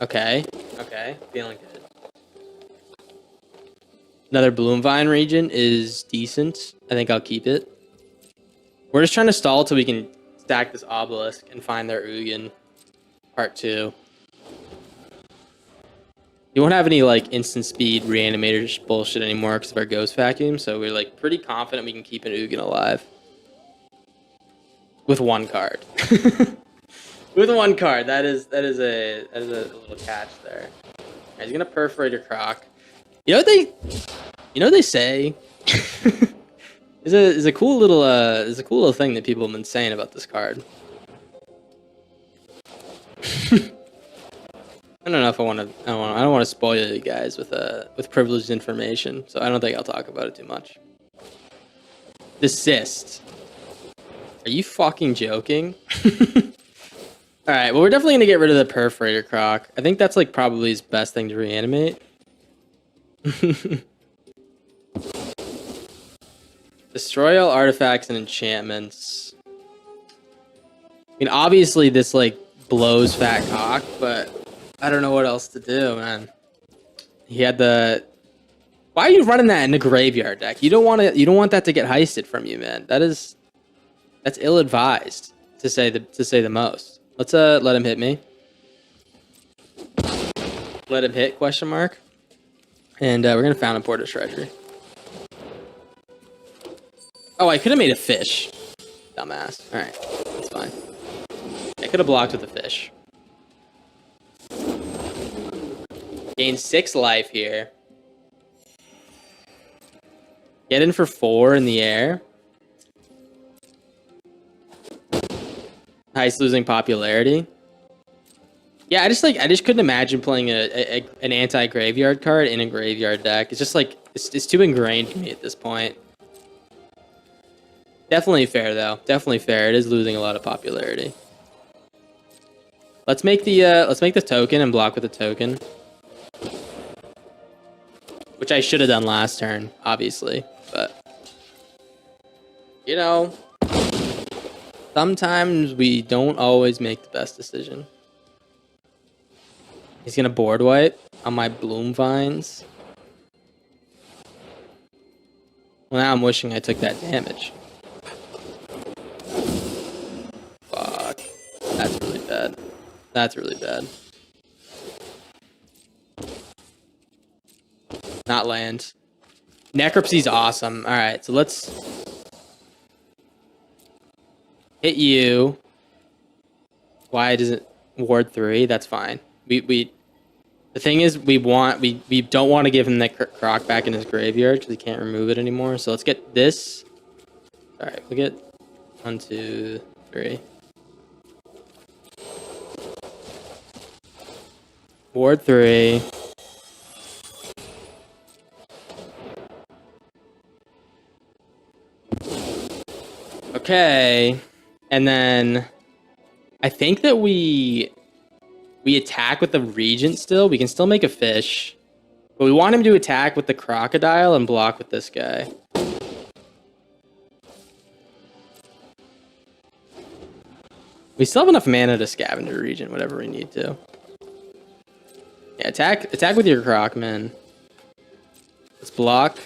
Okay, feeling good. Another Bloomvine Regent is decent. I think I'll keep it. We're just trying to stall till we can stack this obelisk and find their Ugin part 2. You won't have any like instant speed reanimator bullshit anymore because of our ghost vacuum, so we're like pretty confident we can keep an Ugin alive. With 1 card. With 1 card. That is a little catch there. Right, he's gonna perforate your croc. You know what they say? Is a cool little thing that people have been saying about this card. I don't know if I don't want to spoil you guys with privileged information, so I don't think I'll talk about it too much. Desist. Are you fucking joking? Alright, well, we're definitely going to get rid of the Perforator Croc. I think that's, like, probably his best thing to reanimate. Destroy all artifacts and enchantments. I mean, obviously, this, like, blows Fat Cock, but I don't know what else to do, man. He had the... Why are you running that in the graveyard deck? You don't want to. You don't want that to get heisted from you, man. That's ill-advised, to say the most. Let's let him hit me. Let him hit ? And we're gonna fountain port a treasure. Oh, I could have made a fish. Dumbass. All right, that's fine. I could have blocked with a fish. Gain 6 life here. Get in for 4 in the air. Heist losing popularity. Yeah, I just couldn't imagine playing an anti-graveyard card in a graveyard deck. It's just like it's too ingrained for me at this point. Definitely fair though. Definitely fair. It is losing a lot of popularity. Let's make the token and block with the token. Which I should have done last turn, obviously, but you know, sometimes we don't always make the best decision. He's gonna board wipe on my bloom vines. Well, now I'm wishing I took that damage. Fuck. That's really bad. That's really bad. Not land. Necropsy's awesome. Alright, so let's hit you. Why does it ward 3? That's fine. The thing is, we don't want to give him that croc back in his graveyard because he can't remove it anymore. So let's get this. Alright, we'll get 1, 2, 3. Ward 3. Okay, and then I think that we attack with the Regent still. We can still make a fish, but we want him to attack with the Crocodile and block with this guy. We still have enough mana to Scavenger Regent whatever we need to. Yeah, attack with your Croc, man. Let's block.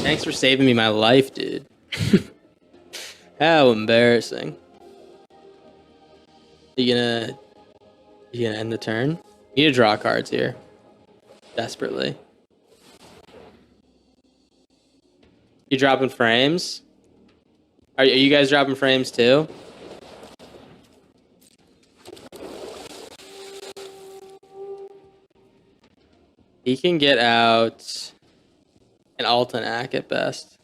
Thanks for saving me my life, dude. How embarrassing. You gonna end the turn? You need to draw cards here. Desperately. You dropping frames? Are you guys dropping frames too? He can get out an Altenac at best.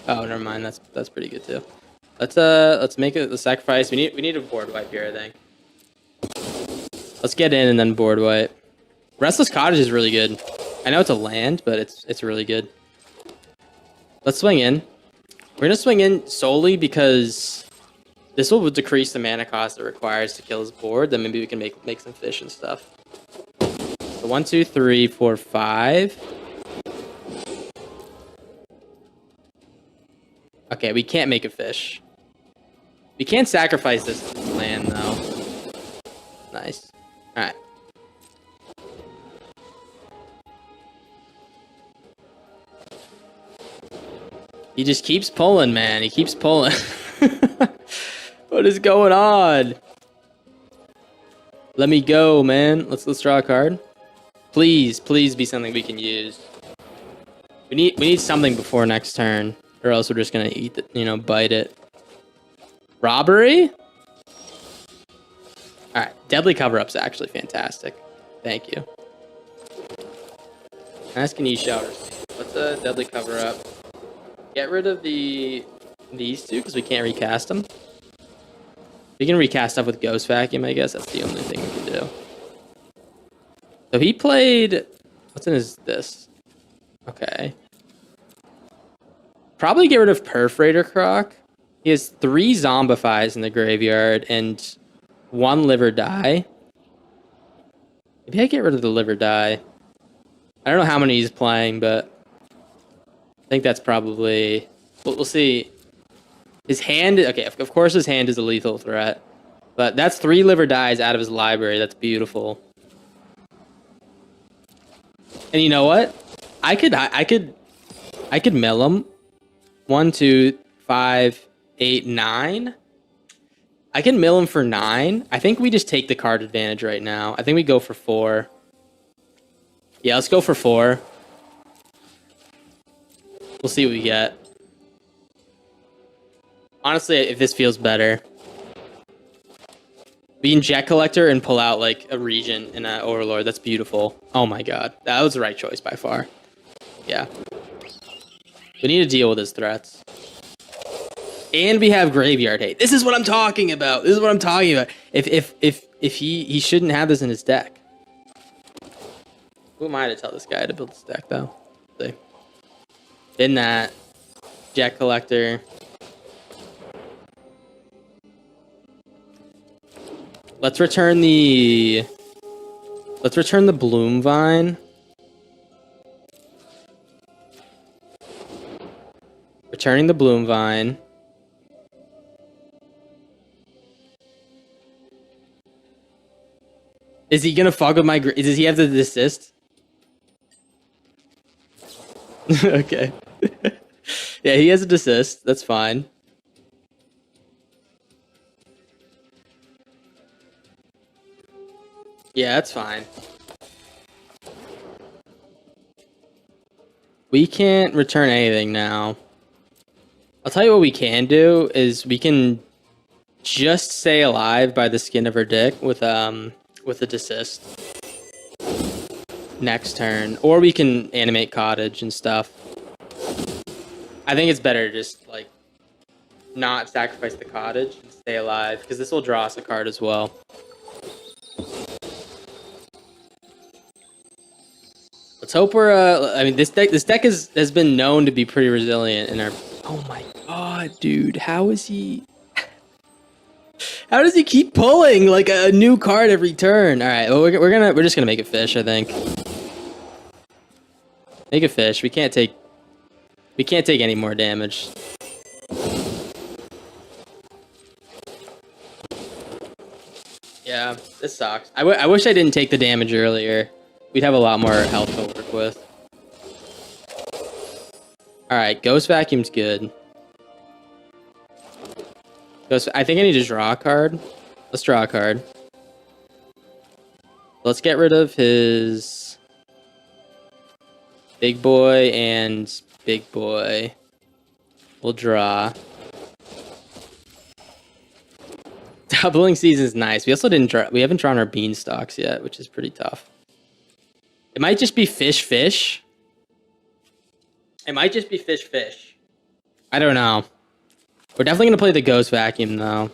Oh, never mind. That's pretty good too. Let's make it the sacrifice. We need a board wipe here, I think. Let's get in and then board wipe. Restless Cottage is really good. I know it's a land, but it's really good. Let's swing in. We're gonna swing in solely because this will decrease the mana cost it requires to kill his board. Then maybe we can make some fish and stuff. So 1, 2, 3, 4, 5. Okay, we can't make a fish. We can't sacrifice this land though. Nice. All right. He just keeps pulling, man. He keeps pulling. What is going on? Let me go, man. Let's draw a card. Please be something we can use. We need something before next turn, or else we're just gonna eat it, bite it. Robbery? All right, Deadly Cover-Up's actually fantastic. Thank you. Asking you shouters. What's a Deadly Cover-Up? Get rid of these two because we can't recast them. We can recast stuff with Ghost Vacuum, I guess. That's the only thing we can do. So he played... What's in this? Okay. Probably get rid of Perforator Croc. He has 3 Zombifies in the graveyard and 1 Liver Die. Maybe I get rid of the Liver Die. I don't know how many he's playing, but I think that's probably... We'll see. His hand... Okay, of course his hand is a lethal threat. But that's 3 Liver Dies out of his library. That's beautiful. And you know what? I could mill him. 1, 2, 5, 8, 9. I can mill him for 9. I think we just take the card advantage right now. I think we go for 4. Yeah, let's go for 4. We'll see what we get. Honestly, if this feels better. We can Jet Collector and pull out like a Regent and an Overlord. That's beautiful. Oh my god. That was the right choice by far. Yeah. We need to deal with his threats. And we have Graveyard Hate. This is what I'm talking about. This is what I'm talking about. If he shouldn't have this in his deck. Who am I to tell this guy to build this deck though? Let's see. In that Jet Collector. Let's return the Bloom Vine. Returning the Bloom Vine. Is he gonna fuck with my... Does he have the desist? Okay. Yeah, he has a desist. That's fine. Yeah, that's fine. We can't return anything now. I'll tell you what we can do is we can just stay alive by the skin of her dick with a desist next turn, or we can animate Cottage and stuff. I think it's better to just like not sacrifice the Cottage and stay alive because this will draw us a card as well. Let's hope we're I mean this deck has been known to be pretty resilient in our... Oh my god, dude, how is he... How does he keep pulling like a new card every turn? All right, well we're just gonna make it fish, I think. Make it fish. We can't take any more damage. Yeah, this sucks. I wish I didn't take the damage earlier. We'd have a lot more health to work with. All right, Ghost Vacuum's good. I think I need to draw a card. Let's draw a card. Let's get rid of his Big Boy and Big Boy. We'll draw. Doubling Season is nice. We also didn't draw. We haven't drawn our Beanstalks yet, which is pretty tough. It might just be fish. It might just be fish. I don't know. We're definitely going to play the Ghost Vacuum, though.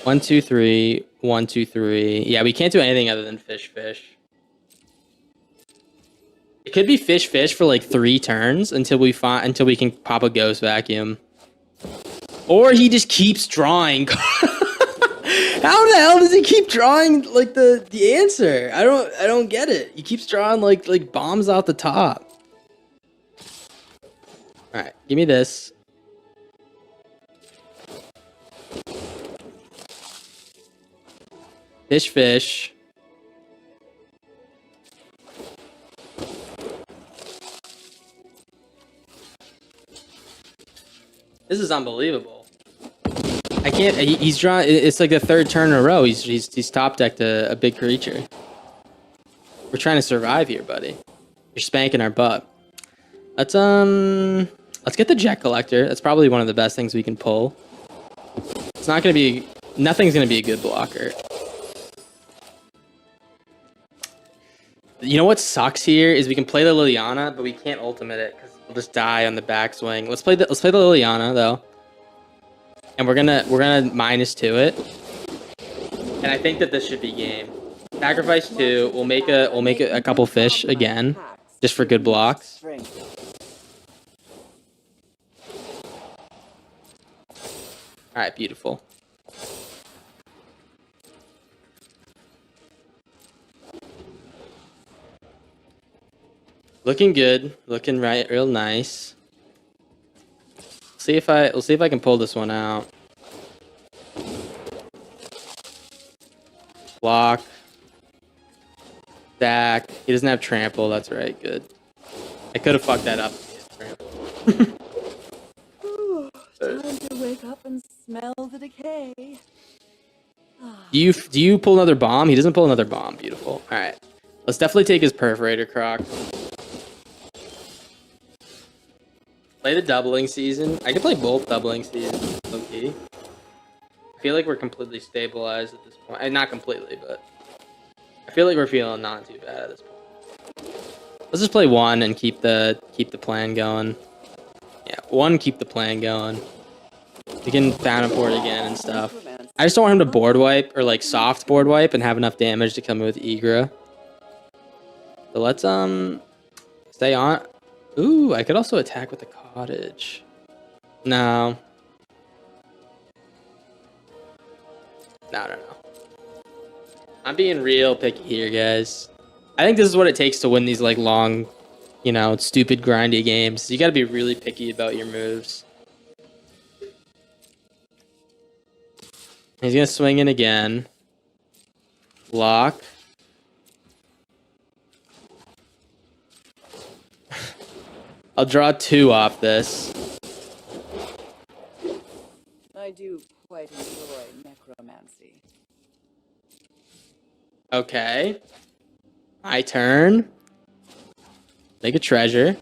1, 2, 3. 1, 2, 3. Yeah, we can't do anything other than fish. It could be fish for like 3 turns until we can pop a Ghost Vacuum. Or he just keeps drawing. How the hell does he keep drawing like the answer? I don't get it. He keeps drawing like bombs out the top. All right, give me this. Fish. This is unbelievable. I can't. He's drawn. It's like the 3rd turn in a row. He's top decked a big creature. We're trying to survive here, buddy. You're spanking our butt. Let's get the Jet Collector. That's probably one of the best things we can pull. It's not gonna be. Nothing's gonna be a good blocker. You know what sucks here is we can play the Liliana, but we can't ultimate it because we'll just die on the backswing. Let's play the Liliana though, and we're gonna -2 it. And I think that this should be game. Sacrifice 2. We'll make a couple fish again. Just for good blocks. Strength. All right, beautiful. Looking good. Looking real nice. We'll see if I can pull this one out. Block. Stack. He doesn't have trample. That's right. Good. I could have fucked that up. Time to wake up and smell the decay. Do you pull another bomb? He doesn't pull another bomb. Beautiful. All right. Let's definitely take his perforator croc. Play the doubling season. I could play both doubling seasons. Okay. I feel like we're completely stabilized at this point. Not completely, but I feel like we're feeling not too bad at this point. Let's just play one and keep the plan going. Yeah, one, keep the plan going. We can Fountain Port again and stuff. I just don't want him to board wipe or like soft board wipe and have enough damage to come in with Igra. So let's stay on. Ooh, I could also attack with the cottage. No. No. I'm being real picky here, guys. I think this is what it takes to win these like long, you know, stupid grindy games. You got to be really picky about your moves. He's gonna swing in again. Block. I'll draw 2 off this. I do quite enjoy necromancy. Okay. My turn. Make a treasure.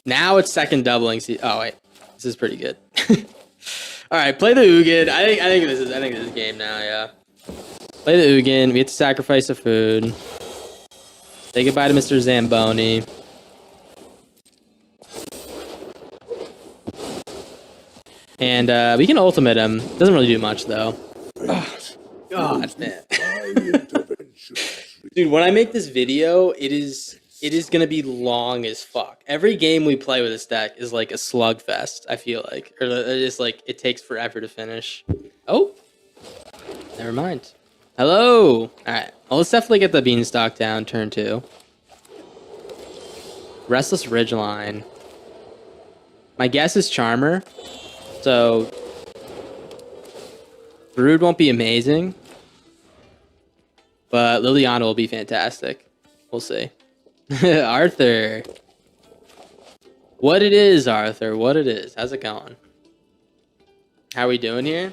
Now it's second doubling. Oh wait, this is pretty good. All right, play the Ugin. I think this is game now. Yeah. Play the Ugin. We have to sacrifice a food. Say goodbye to Mr. Zamboni. And we can ultimate him. Doesn't really do much though. Oh, God, man. Dude, when I make this video, it is gonna be long as fuck. Every game we play with this deck is like a slugfest, I feel like. Or it's like it takes forever to finish. Oh. Never mind. Hello! Alright. Well, let's definitely get the Beanstalk down, turn 2. Restless Ridgeline. My guess is Charmer. So Brood won't be amazing. But Liliana will be fantastic. We'll see. Arthur. What it is, Arthur. What it is. How's it going? How are we doing here?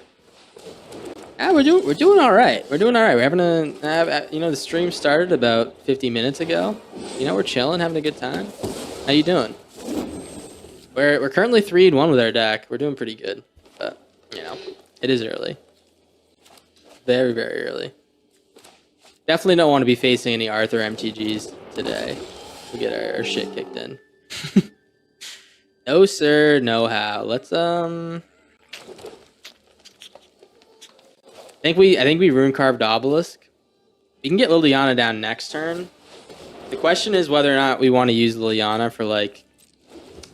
Ah, we're doing all right. We're doing all right. We're having the stream started about 50 minutes ago. We're chilling, having a good time. How you doing? We're currently 3-1 with our deck. We're doing pretty good, but it is early. Very, very early. Definitely don't want to be facing any Arthur MTGs today. We get our shit kicked in. No sir, no how. Let's I think we rune carved obelisk. We can get Liliana down next turn. The question is whether or not we want to use Liliana for like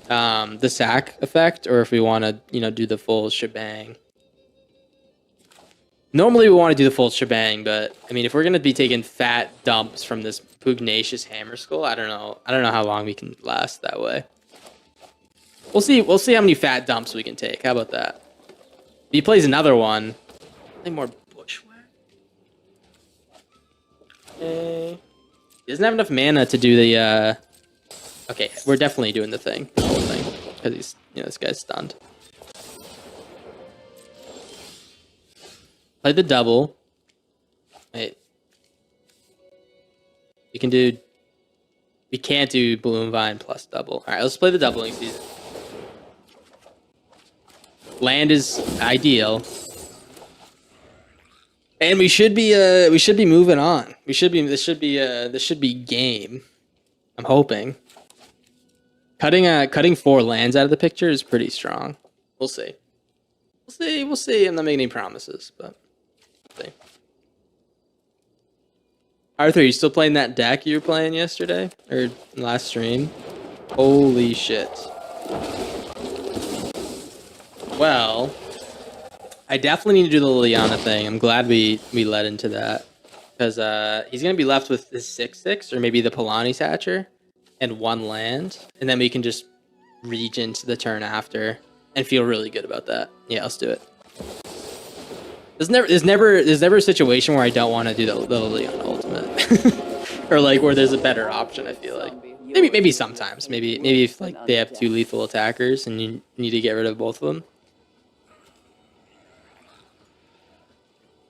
the sack effect, or if we want to do the full shebang. Normally we want to do the full shebang, but I mean if we're gonna be taking fat dumps from this pugnacious hammer skull, I don't know how long we can last that way. We'll see how many fat dumps we can take. How about that? If he plays another one, I think more bushwhack. Okay. He doesn't have enough mana to do the okay, we're definitely doing the thing. The whole thing. Because he's this guy's stunned. Play the double. Wait. We can't do Bloom Vine plus double. Alright, let's play the doubling season. Land is ideal. And we should be moving on. This should be game. I'm hoping. Cutting 4 lands out of the picture is pretty strong. We'll see. We'll see. I'm not making any promises, but we'll see. Arthur, you still playing that deck you were playing yesterday or last stream? Holy shit. Well, I definitely need to do the Liliana thing. I'm glad we led into that. Because he's going to be left with his 6/6 or maybe the Polani Satcher and one land. And then we can just regent the turn after and feel really good about that. Yeah, let's do it. There's never a situation where I don't want to do the Liliana ultimate. Or like where there's a better option, I feel like. Maybe sometimes. Maybe if like they have 2 lethal attackers and you need to get rid of both of them.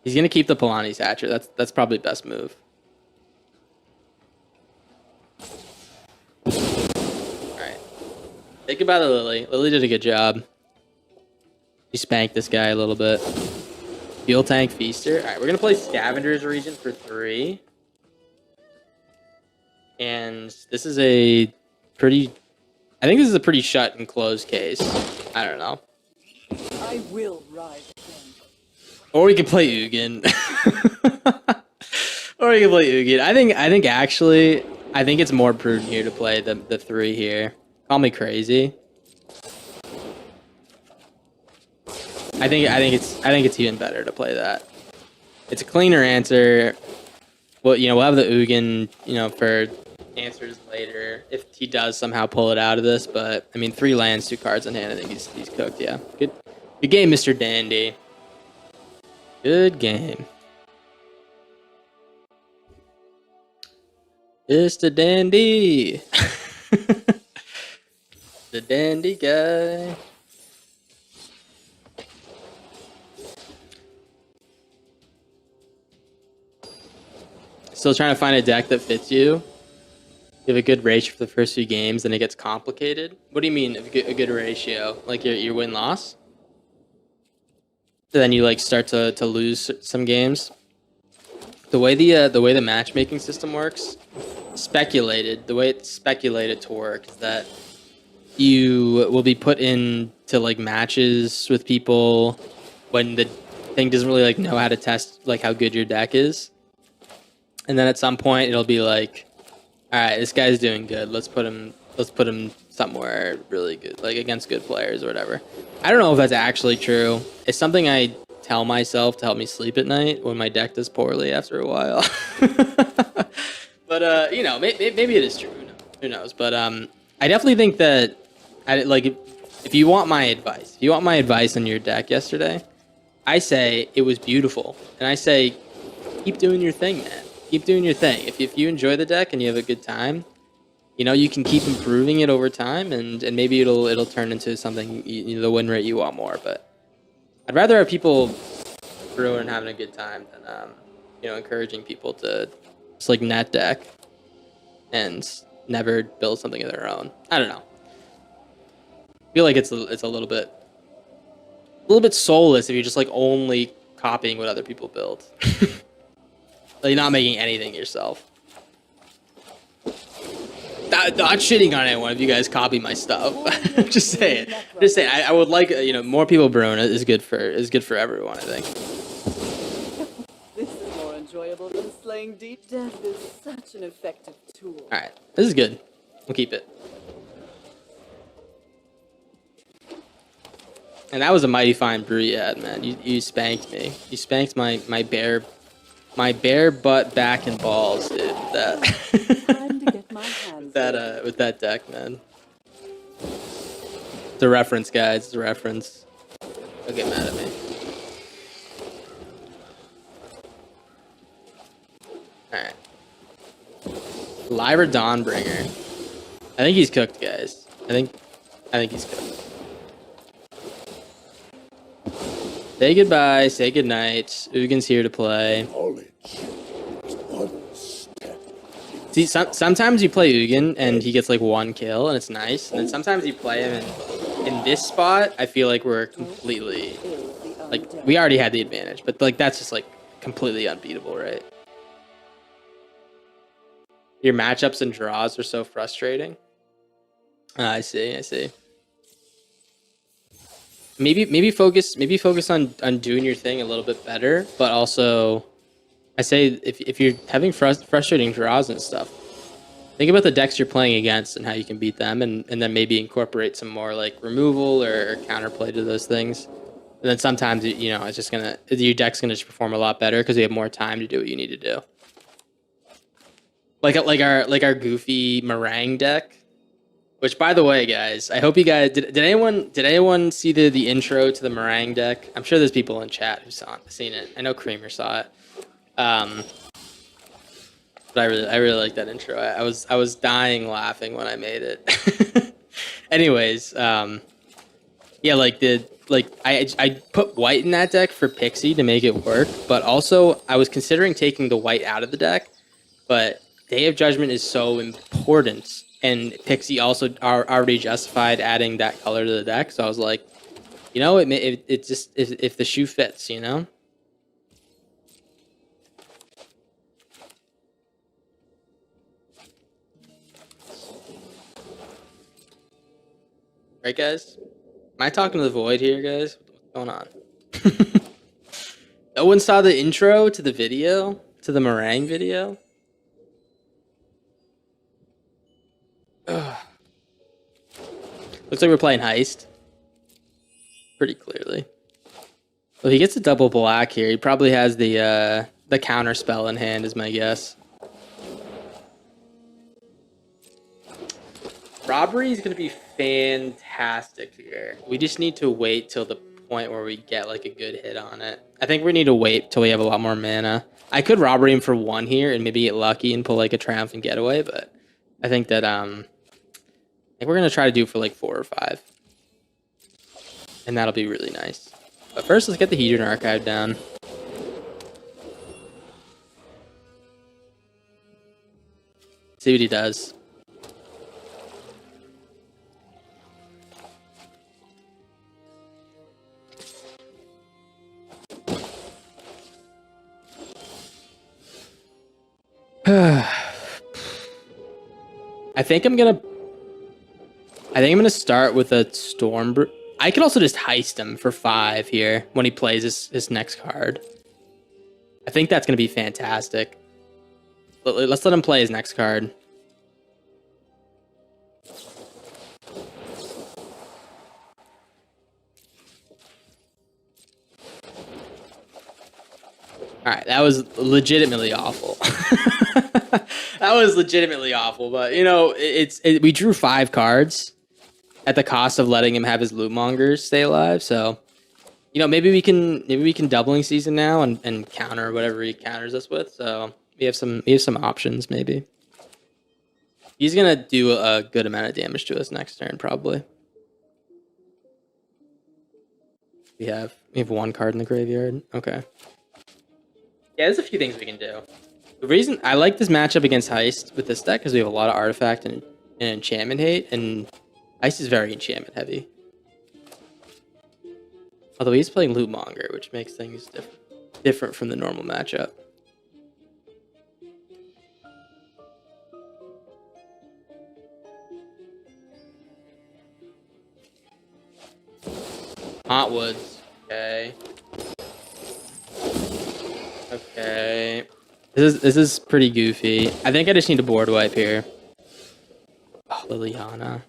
He's gonna keep the Polani Satcher. That's probably best move. Alright. Think about it, Lily. Lily did a good job. She spanked this guy a little bit. Fuel Tank Feaster. Alright, we're gonna play Scavenger's Regent for 3. And this is a pretty... I think this is a pretty shut and closed case. I don't know. I will rise again. Or we could play Ugin. Or we could play Ugin. I think actually, I think it's more prudent here to play the 3 here. Call me crazy. I think it's even better to play that. It's a cleaner answer. Well, we'll have the Ugin, for answers later if he does somehow pull it out of this. But I mean, 3 lands, 2 cards in hand. I think he's cooked. Yeah, good game, Mr. Dandy. Good game. Mr. Dandy. The dandy guy. Still trying to find a deck that fits you. You have a good ratio for the first few games, and it gets complicated. What do you mean a good ratio? Like your win-loss? Then you like start to lose some games. The way the matchmaking system works, the way it's speculated to work is that you will be put into like matches with people when the thing doesn't really like know how to test like how good your deck is, and then at some point it'll be like, all right, this guy's doing good. Let's put him somewhere really good, like against good players or whatever. I don't know if that's actually true. It's something I tell myself to help me sleep at night when my deck does poorly after a while. But maybe it is true. Who knows? But I definitely think that if you want my advice on your deck yesterday, I say it was beautiful, and I say keep doing your thing, man. Keep doing your thing. If you enjoy the deck and you have a good time, you can keep improving it over time, and maybe it'll turn into something, the win rate you want more. But I'd rather have people brewing and having a good time than encouraging people to just like net deck and never build something of their own. I don't know. I feel like it's a little bit soulless if you're just like only copying what other people build. Like you're not making anything yourself. Not shitting on anyone if you guys copy my stuff. Just saying. I would like more people brewing it is good for everyone, I think. This is more enjoyable than slaying deep. Death is such an effective tool. All right, this is good. We'll keep it. And that was a mighty fine brew you had, man. You spanked me. You spanked my bare butt, back, and balls, dude. Time to get my hands With that deck, man. It's a reference, guys. It's a reference. Don't get mad at me. Alright. Lyra Dawnbringer. I think he's cooked, guys. I think he's cooked. Say goodbye, say goodnight. Ugin's here to play. Knowledge is one step. See, sometimes you play Ugin and he gets like 1 kill and it's nice. And then sometimes you play him in this spot, I feel like we're completely... Like, we already had the advantage, but like that's just like completely unbeatable, right? Your matchups and draws are so frustrating. I see. Maybe focus on doing your thing a little bit better, but also I say if you're having frustrating draws and stuff, think about the decks you're playing against and how you can beat them, and then maybe incorporate some more like removal or counterplay to those things. And then sometimes it's just your deck's gonna just perform a lot better because you have more time to do what you need to do. Like our goofy meringue deck. Which, by the way, guys, I hope you guys did anyone see the intro to the meringue deck? I'm sure there's people in chat who seen it. I know Creamer saw it. But I really like that intro. I was dying laughing when I made it. Anyways, yeah, I put white in that deck for Pixie to make it work, but also I was considering taking the white out of the deck, but Day of Judgment is so important, and Pixie also already justified adding that color to the deck. So I was like, it just if the shoe fits, Right, guys? Am I talking to the void here, guys? What's going on? No one saw the intro to the video, to the meringue video. Ugh. Looks like we're playing Heist. Pretty clearly. Well, he gets a double black here. He probably has the counter spell in hand, is my guess. Robbery is going to be fantastic here. We just need to wait till the point where we get like a good hit on it. I think we need to wait till we have a lot more mana. I could robbery him for 1 here and maybe get lucky and pull like a triumphant getaway, but I think that I think we're going to try to do for like 4 or 5. And that'll be really nice. But first, let's get the Hedron Archive down. See what he does. I think I'm gonna start with a Storm. I could also just heist him for 5 here when he plays his next card. I think that's gonna be fantastic. Let's let him play his next card. All right, that was legitimately awful. That was legitimately awful, but we drew 5 cards at the cost of letting him have his loot mongers stay alive. So, maybe we can doubling season now and counter whatever he counters us with. So we have some options maybe. He's gonna do a good amount of damage to us next turn probably. We have 1 card in the graveyard. Okay. Yeah, there's a few things we can do. The reason I like this matchup against Heist with this deck is we have a lot of artifact and enchantment hate, and Heist is very enchantment heavy. Although he's playing Lootmonger, which makes things different from the normal matchup. Hot Woods, okay. Okay. This is pretty goofy. I think I just need a board wipe here. Oh, Liliana.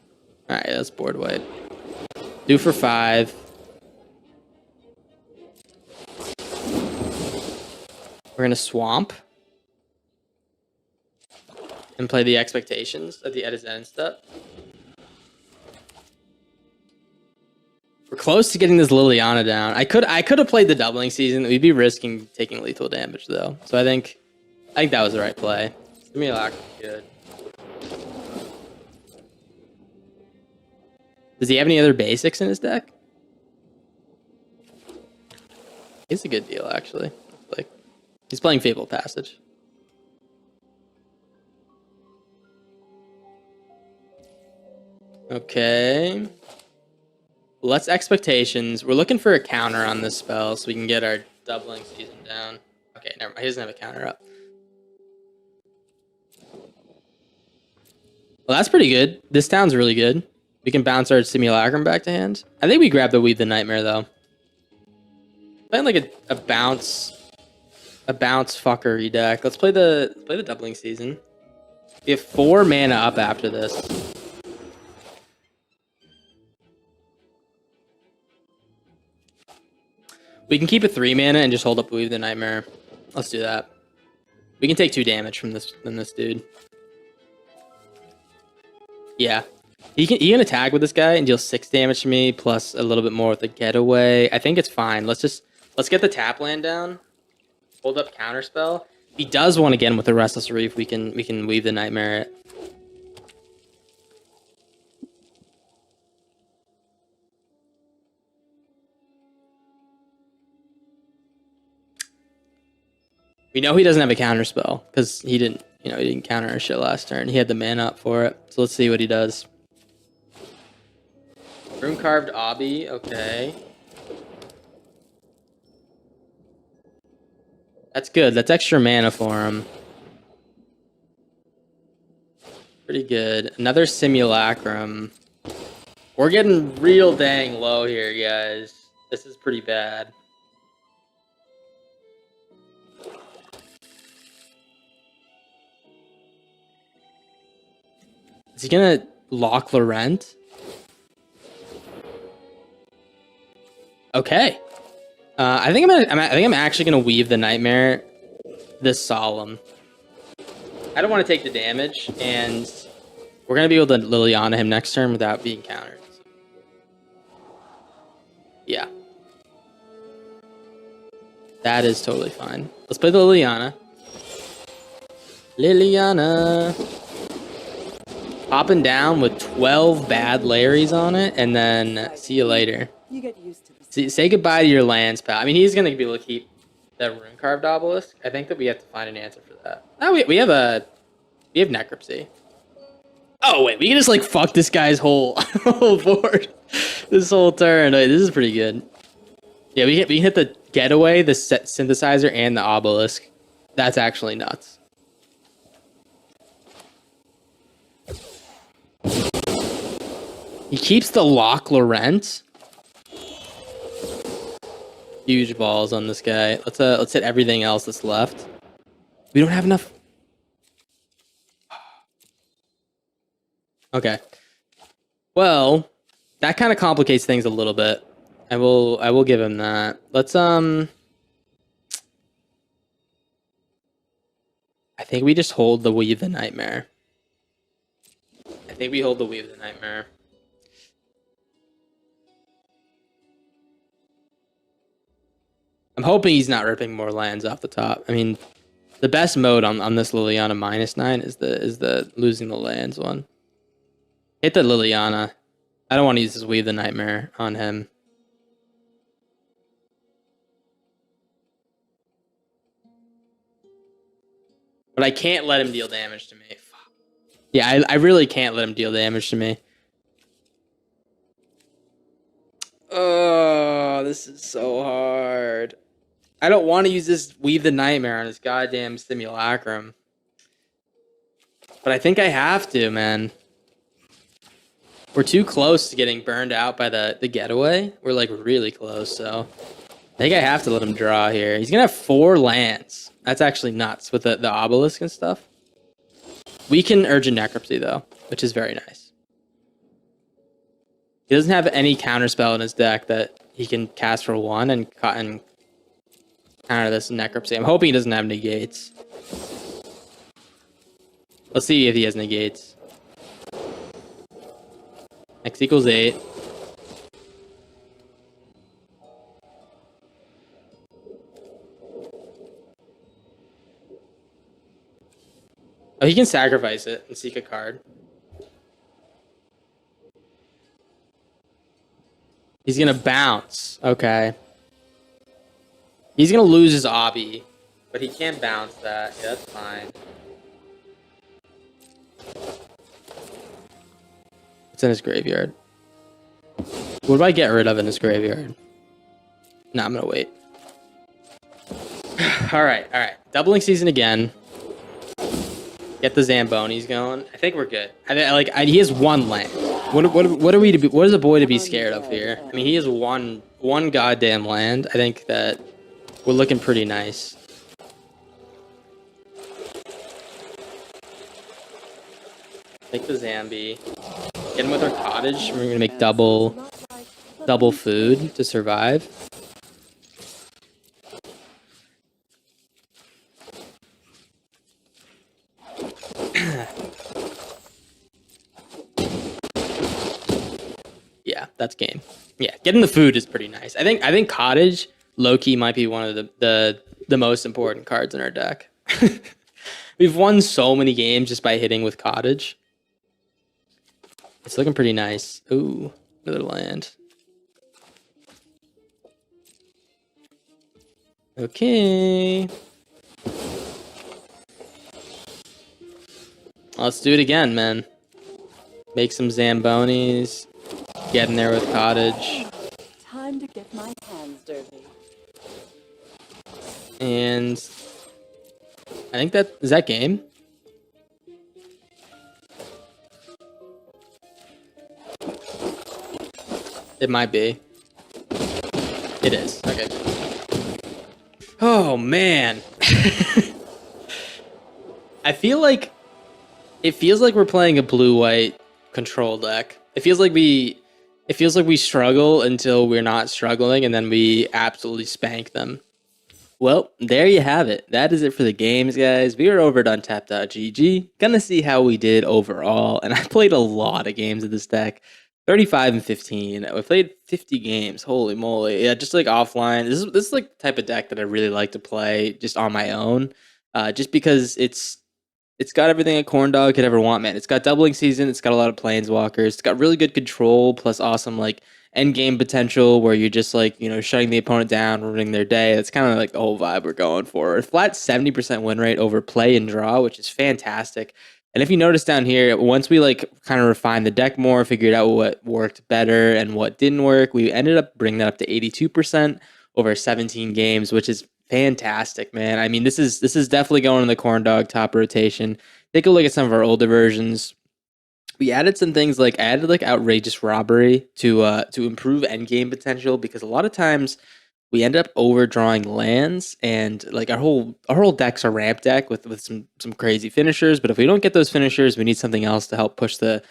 Alright, let's board wipe. Do for 5. We're gonna swamp. And play the Expectations at the edit end step. We're close to getting this Liliana down. I could have played the doubling season. We'd be risking taking lethal damage though. So I think that was the right play. Simulacrum good. Does he have any other basics in his deck? It's a good deal actually. Like he's playing Fable Passage. Okay. Let's Expectations. We're looking for a counter on this spell so we can get our doubling season down. Okay, never mind. He doesn't have a counter up. Well, that's pretty good. This town's really good. We can bounce our Simulacrum back to hand. I think we grab the Weave the Nightmare, though. Playing like a bounce a bounce fuckery deck. Let's play the doubling season. We have 4 mana up after this. We can keep a 3 mana and just hold up Weave the Nightmare. Let's do that. We can take 2 damage from this dude. Yeah. He can attack with this guy and deal 6 damage to me, plus a little bit more with the getaway. I think it's fine. Let's get the tap land down. Hold up counterspell. If he does one again with the Restless Reef, we can Weave the Nightmare it. We know he doesn't have a counterspell because he didn't counter our shit last turn. He had the mana up for it. So let's see what he does. Rune Carved Obby, okay. That's good. That's extra mana for him. Pretty good. Another Simulacrum. We're getting real dang low here, guys. This is pretty bad. Is he gonna lock Laurent? Okay. I think I'm actually gonna Weave the Nightmare this Solemn. I don't want to take the damage, and we're gonna be able to Liliana him next turn without being countered. Yeah. That is totally fine. Let's play the Liliana. Liliana. Popping down with 12 bad Larrys on it, and then see you later. You get used to this. Say goodbye to your lands, pal. I mean, he's going to be able to keep that Rune Carved Obelisk. I think that we have to find an answer for that. Oh, we have Necropsy. Oh, wait. We can just, like, fuck this guy's whole board. This whole turn. Wait, this is pretty good. Yeah, we can hit the Getaway, the Synthesizer, and the Obelisk. That's actually nuts. He keeps the Lock Laurent. Huge balls on this guy. Let's hit everything else that's left. We don't have enough. Okay. Well, that kind of complicates things a little bit. I will give him that. Let's I think we just hold the Weave the Nightmare. I think we hold the Weave the Nightmare. I'm hoping he's not ripping more lands off the top. I mean, the best mode on this Liliana -9 is the losing the lands one. Hit the Liliana. I don't want to use this Weave the Nightmare on him. But I can't let him deal damage to me. Fuck. Yeah, I really can't let him deal damage to me. Oh, this is so hard. I don't want to use this Weave the Nightmare on his goddamn Simulacrum. But I think I have to, man. We're too close to getting burned out by the Getaway. We're like really close, so I think I have to let him draw here. He's gonna have 4 lands. That's actually nuts with the Obelisk and stuff. We can Urgent Necropsy though, which is very nice. He doesn't have any counterspell in his deck that he can cast for 1 and counter this Necropsy. I'm hoping he doesn't have negates. Let's see if he has negates. X equals 8. Oh, he can sacrifice it and seek a card. He's gonna bounce. Okay. He's gonna lose his obby, but he can't bounce that. Yeah, that's fine. It's in his graveyard. What do I get rid of in his graveyard? No, I'm gonna wait. All right. Doubling season again. Get the Zambonis going. I think we're good. He has 1 land. What is a boy to be scared of here? I mean, he has one goddamn land. I think that we're looking pretty nice. Take the Zambi. Get him with our cottage. We're gonna make And double sounds a lot like double Fluffy's food to survive. Yeah, that's game. Yeah, getting the food is pretty nice. I think cottage low key might be one of the most important cards in our deck. We've won so many games just by hitting with cottage. It's looking pretty nice. Ooh, another land. Okay. Let's do it again, man. Make some Zambonis. Get in there with cottage. Time to get my hands dirty. And I think that is that game. It might be. It is. Okay. Oh man. I feel like it feels like we're playing a blue-white control deck. It feels like we struggle until we're not struggling, and then we absolutely spank them. Well, there you have it. That is it for the games, guys. We are over at untap.gg. Gonna see how we did overall, and I played a lot of games of this deck. 35 and 15. We played 50 games. Holy moly. Yeah, just like offline. This is like the type of deck that I really like to play just on my own. Just because it's got everything a corn dog could ever want, man. It's got doubling season. It's got a lot of planeswalkers. It's got really good control plus awesome like end game potential where you're just like shutting the opponent down, ruining their day. That's kind of like the whole vibe we're going for. A flat 70% win rate over play and draw, which is fantastic. And if you notice down here, once we like kind of refined the deck more, figured out what worked better and what didn't work, we ended up bringing that up to 82% over 17 games, which is fantastic, man. I mean, this is definitely going in the corn dog top rotation. Take a look at some of our older versions. We added some things like outrageous robbery to improve endgame potential, because a lot of times we end up overdrawing lands, and like our whole deck's a ramp deck with some crazy finishers. But if we don't get those finishers, we need something else to help push the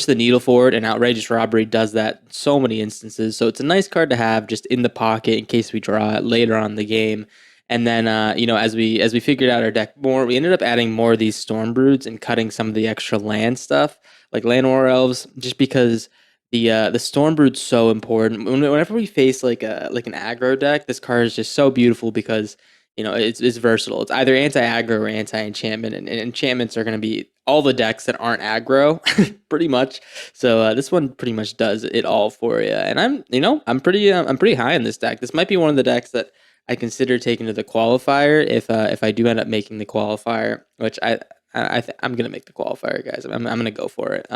needle forward. And outrageous robbery does that in so many instances. So it's a nice card to have just in the pocket in case we draw it later on in the game. And then as we figured out our deck more, we ended up adding more of these storm broods and cutting some of the extra land stuff like land war elves, just because the storm brood's so important. Whenever we face like an aggro deck, this card is just so beautiful because it's versatile. It's either anti-aggro or anti-enchantment, and enchantments are going to be all the decks that aren't aggro, pretty much. So this one pretty much does it all for you. And I'm pretty high on this deck. This might be one of the decks that I consider taking to the qualifier if I do end up making the qualifier, which I'm gonna make the qualifier, guys. I'm gonna go for it.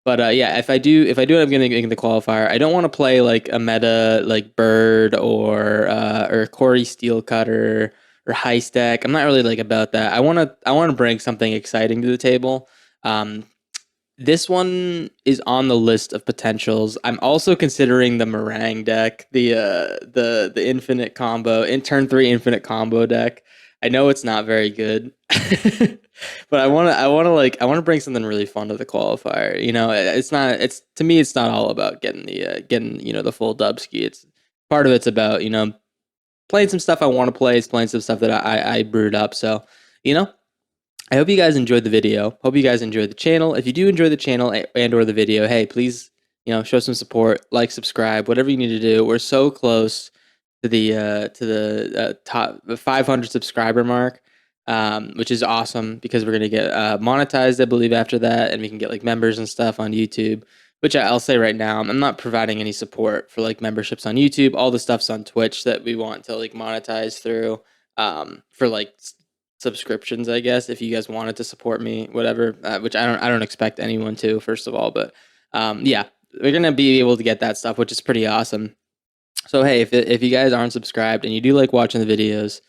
But yeah, if I do end up getting the qualifier, I don't want to play like a meta like Bird or Corey Steelcutter or Heist deck. I'm not really like about that. I want to bring something exciting to the table. This one is on the list of potentials. I'm also considering the Meringue deck, the infinite combo, in turn 3 infinite combo deck. I know it's not very good, but I want to bring something really fun to the qualifier. To me it's not all about getting the full dubski. It's part of it's about playing some stuff I want to play. It's playing some stuff that I brewed up. So I hope you guys enjoyed the video. Hope you guys enjoyed the channel. If you do enjoy the channel and or the video, hey, please, show some support, like, subscribe, whatever you need to do. We're so close to the top 500 subscriber mark, which is awesome because we're gonna get monetized, I believe, after that, and we can get like members and stuff on YouTube. Which I'll say right now, I'm not providing any support for like memberships on YouTube. All the stuff's on Twitch that we want to like monetize through for like subscriptions, I guess, if you guys wanted to support me, whatever, which I don't expect anyone to, first of all, but yeah, we're gonna be able to get that stuff, which is pretty awesome. So hey, if you guys aren't subscribed and you do like watching the videos,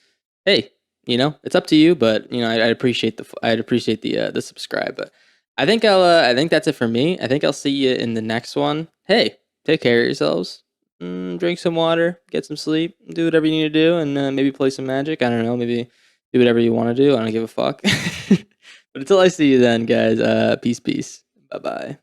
hey, it's up to you, but I'd appreciate the subscribe. But I think I think that's it for me. I think I'll see you in the next one. Hey, take care of yourselves. Drink some water, get some sleep, do whatever you need to do, and maybe play some Magic. I don't know, maybe do whatever you want to do. I don't give a fuck. But until I see you then, guys, peace. Bye bye.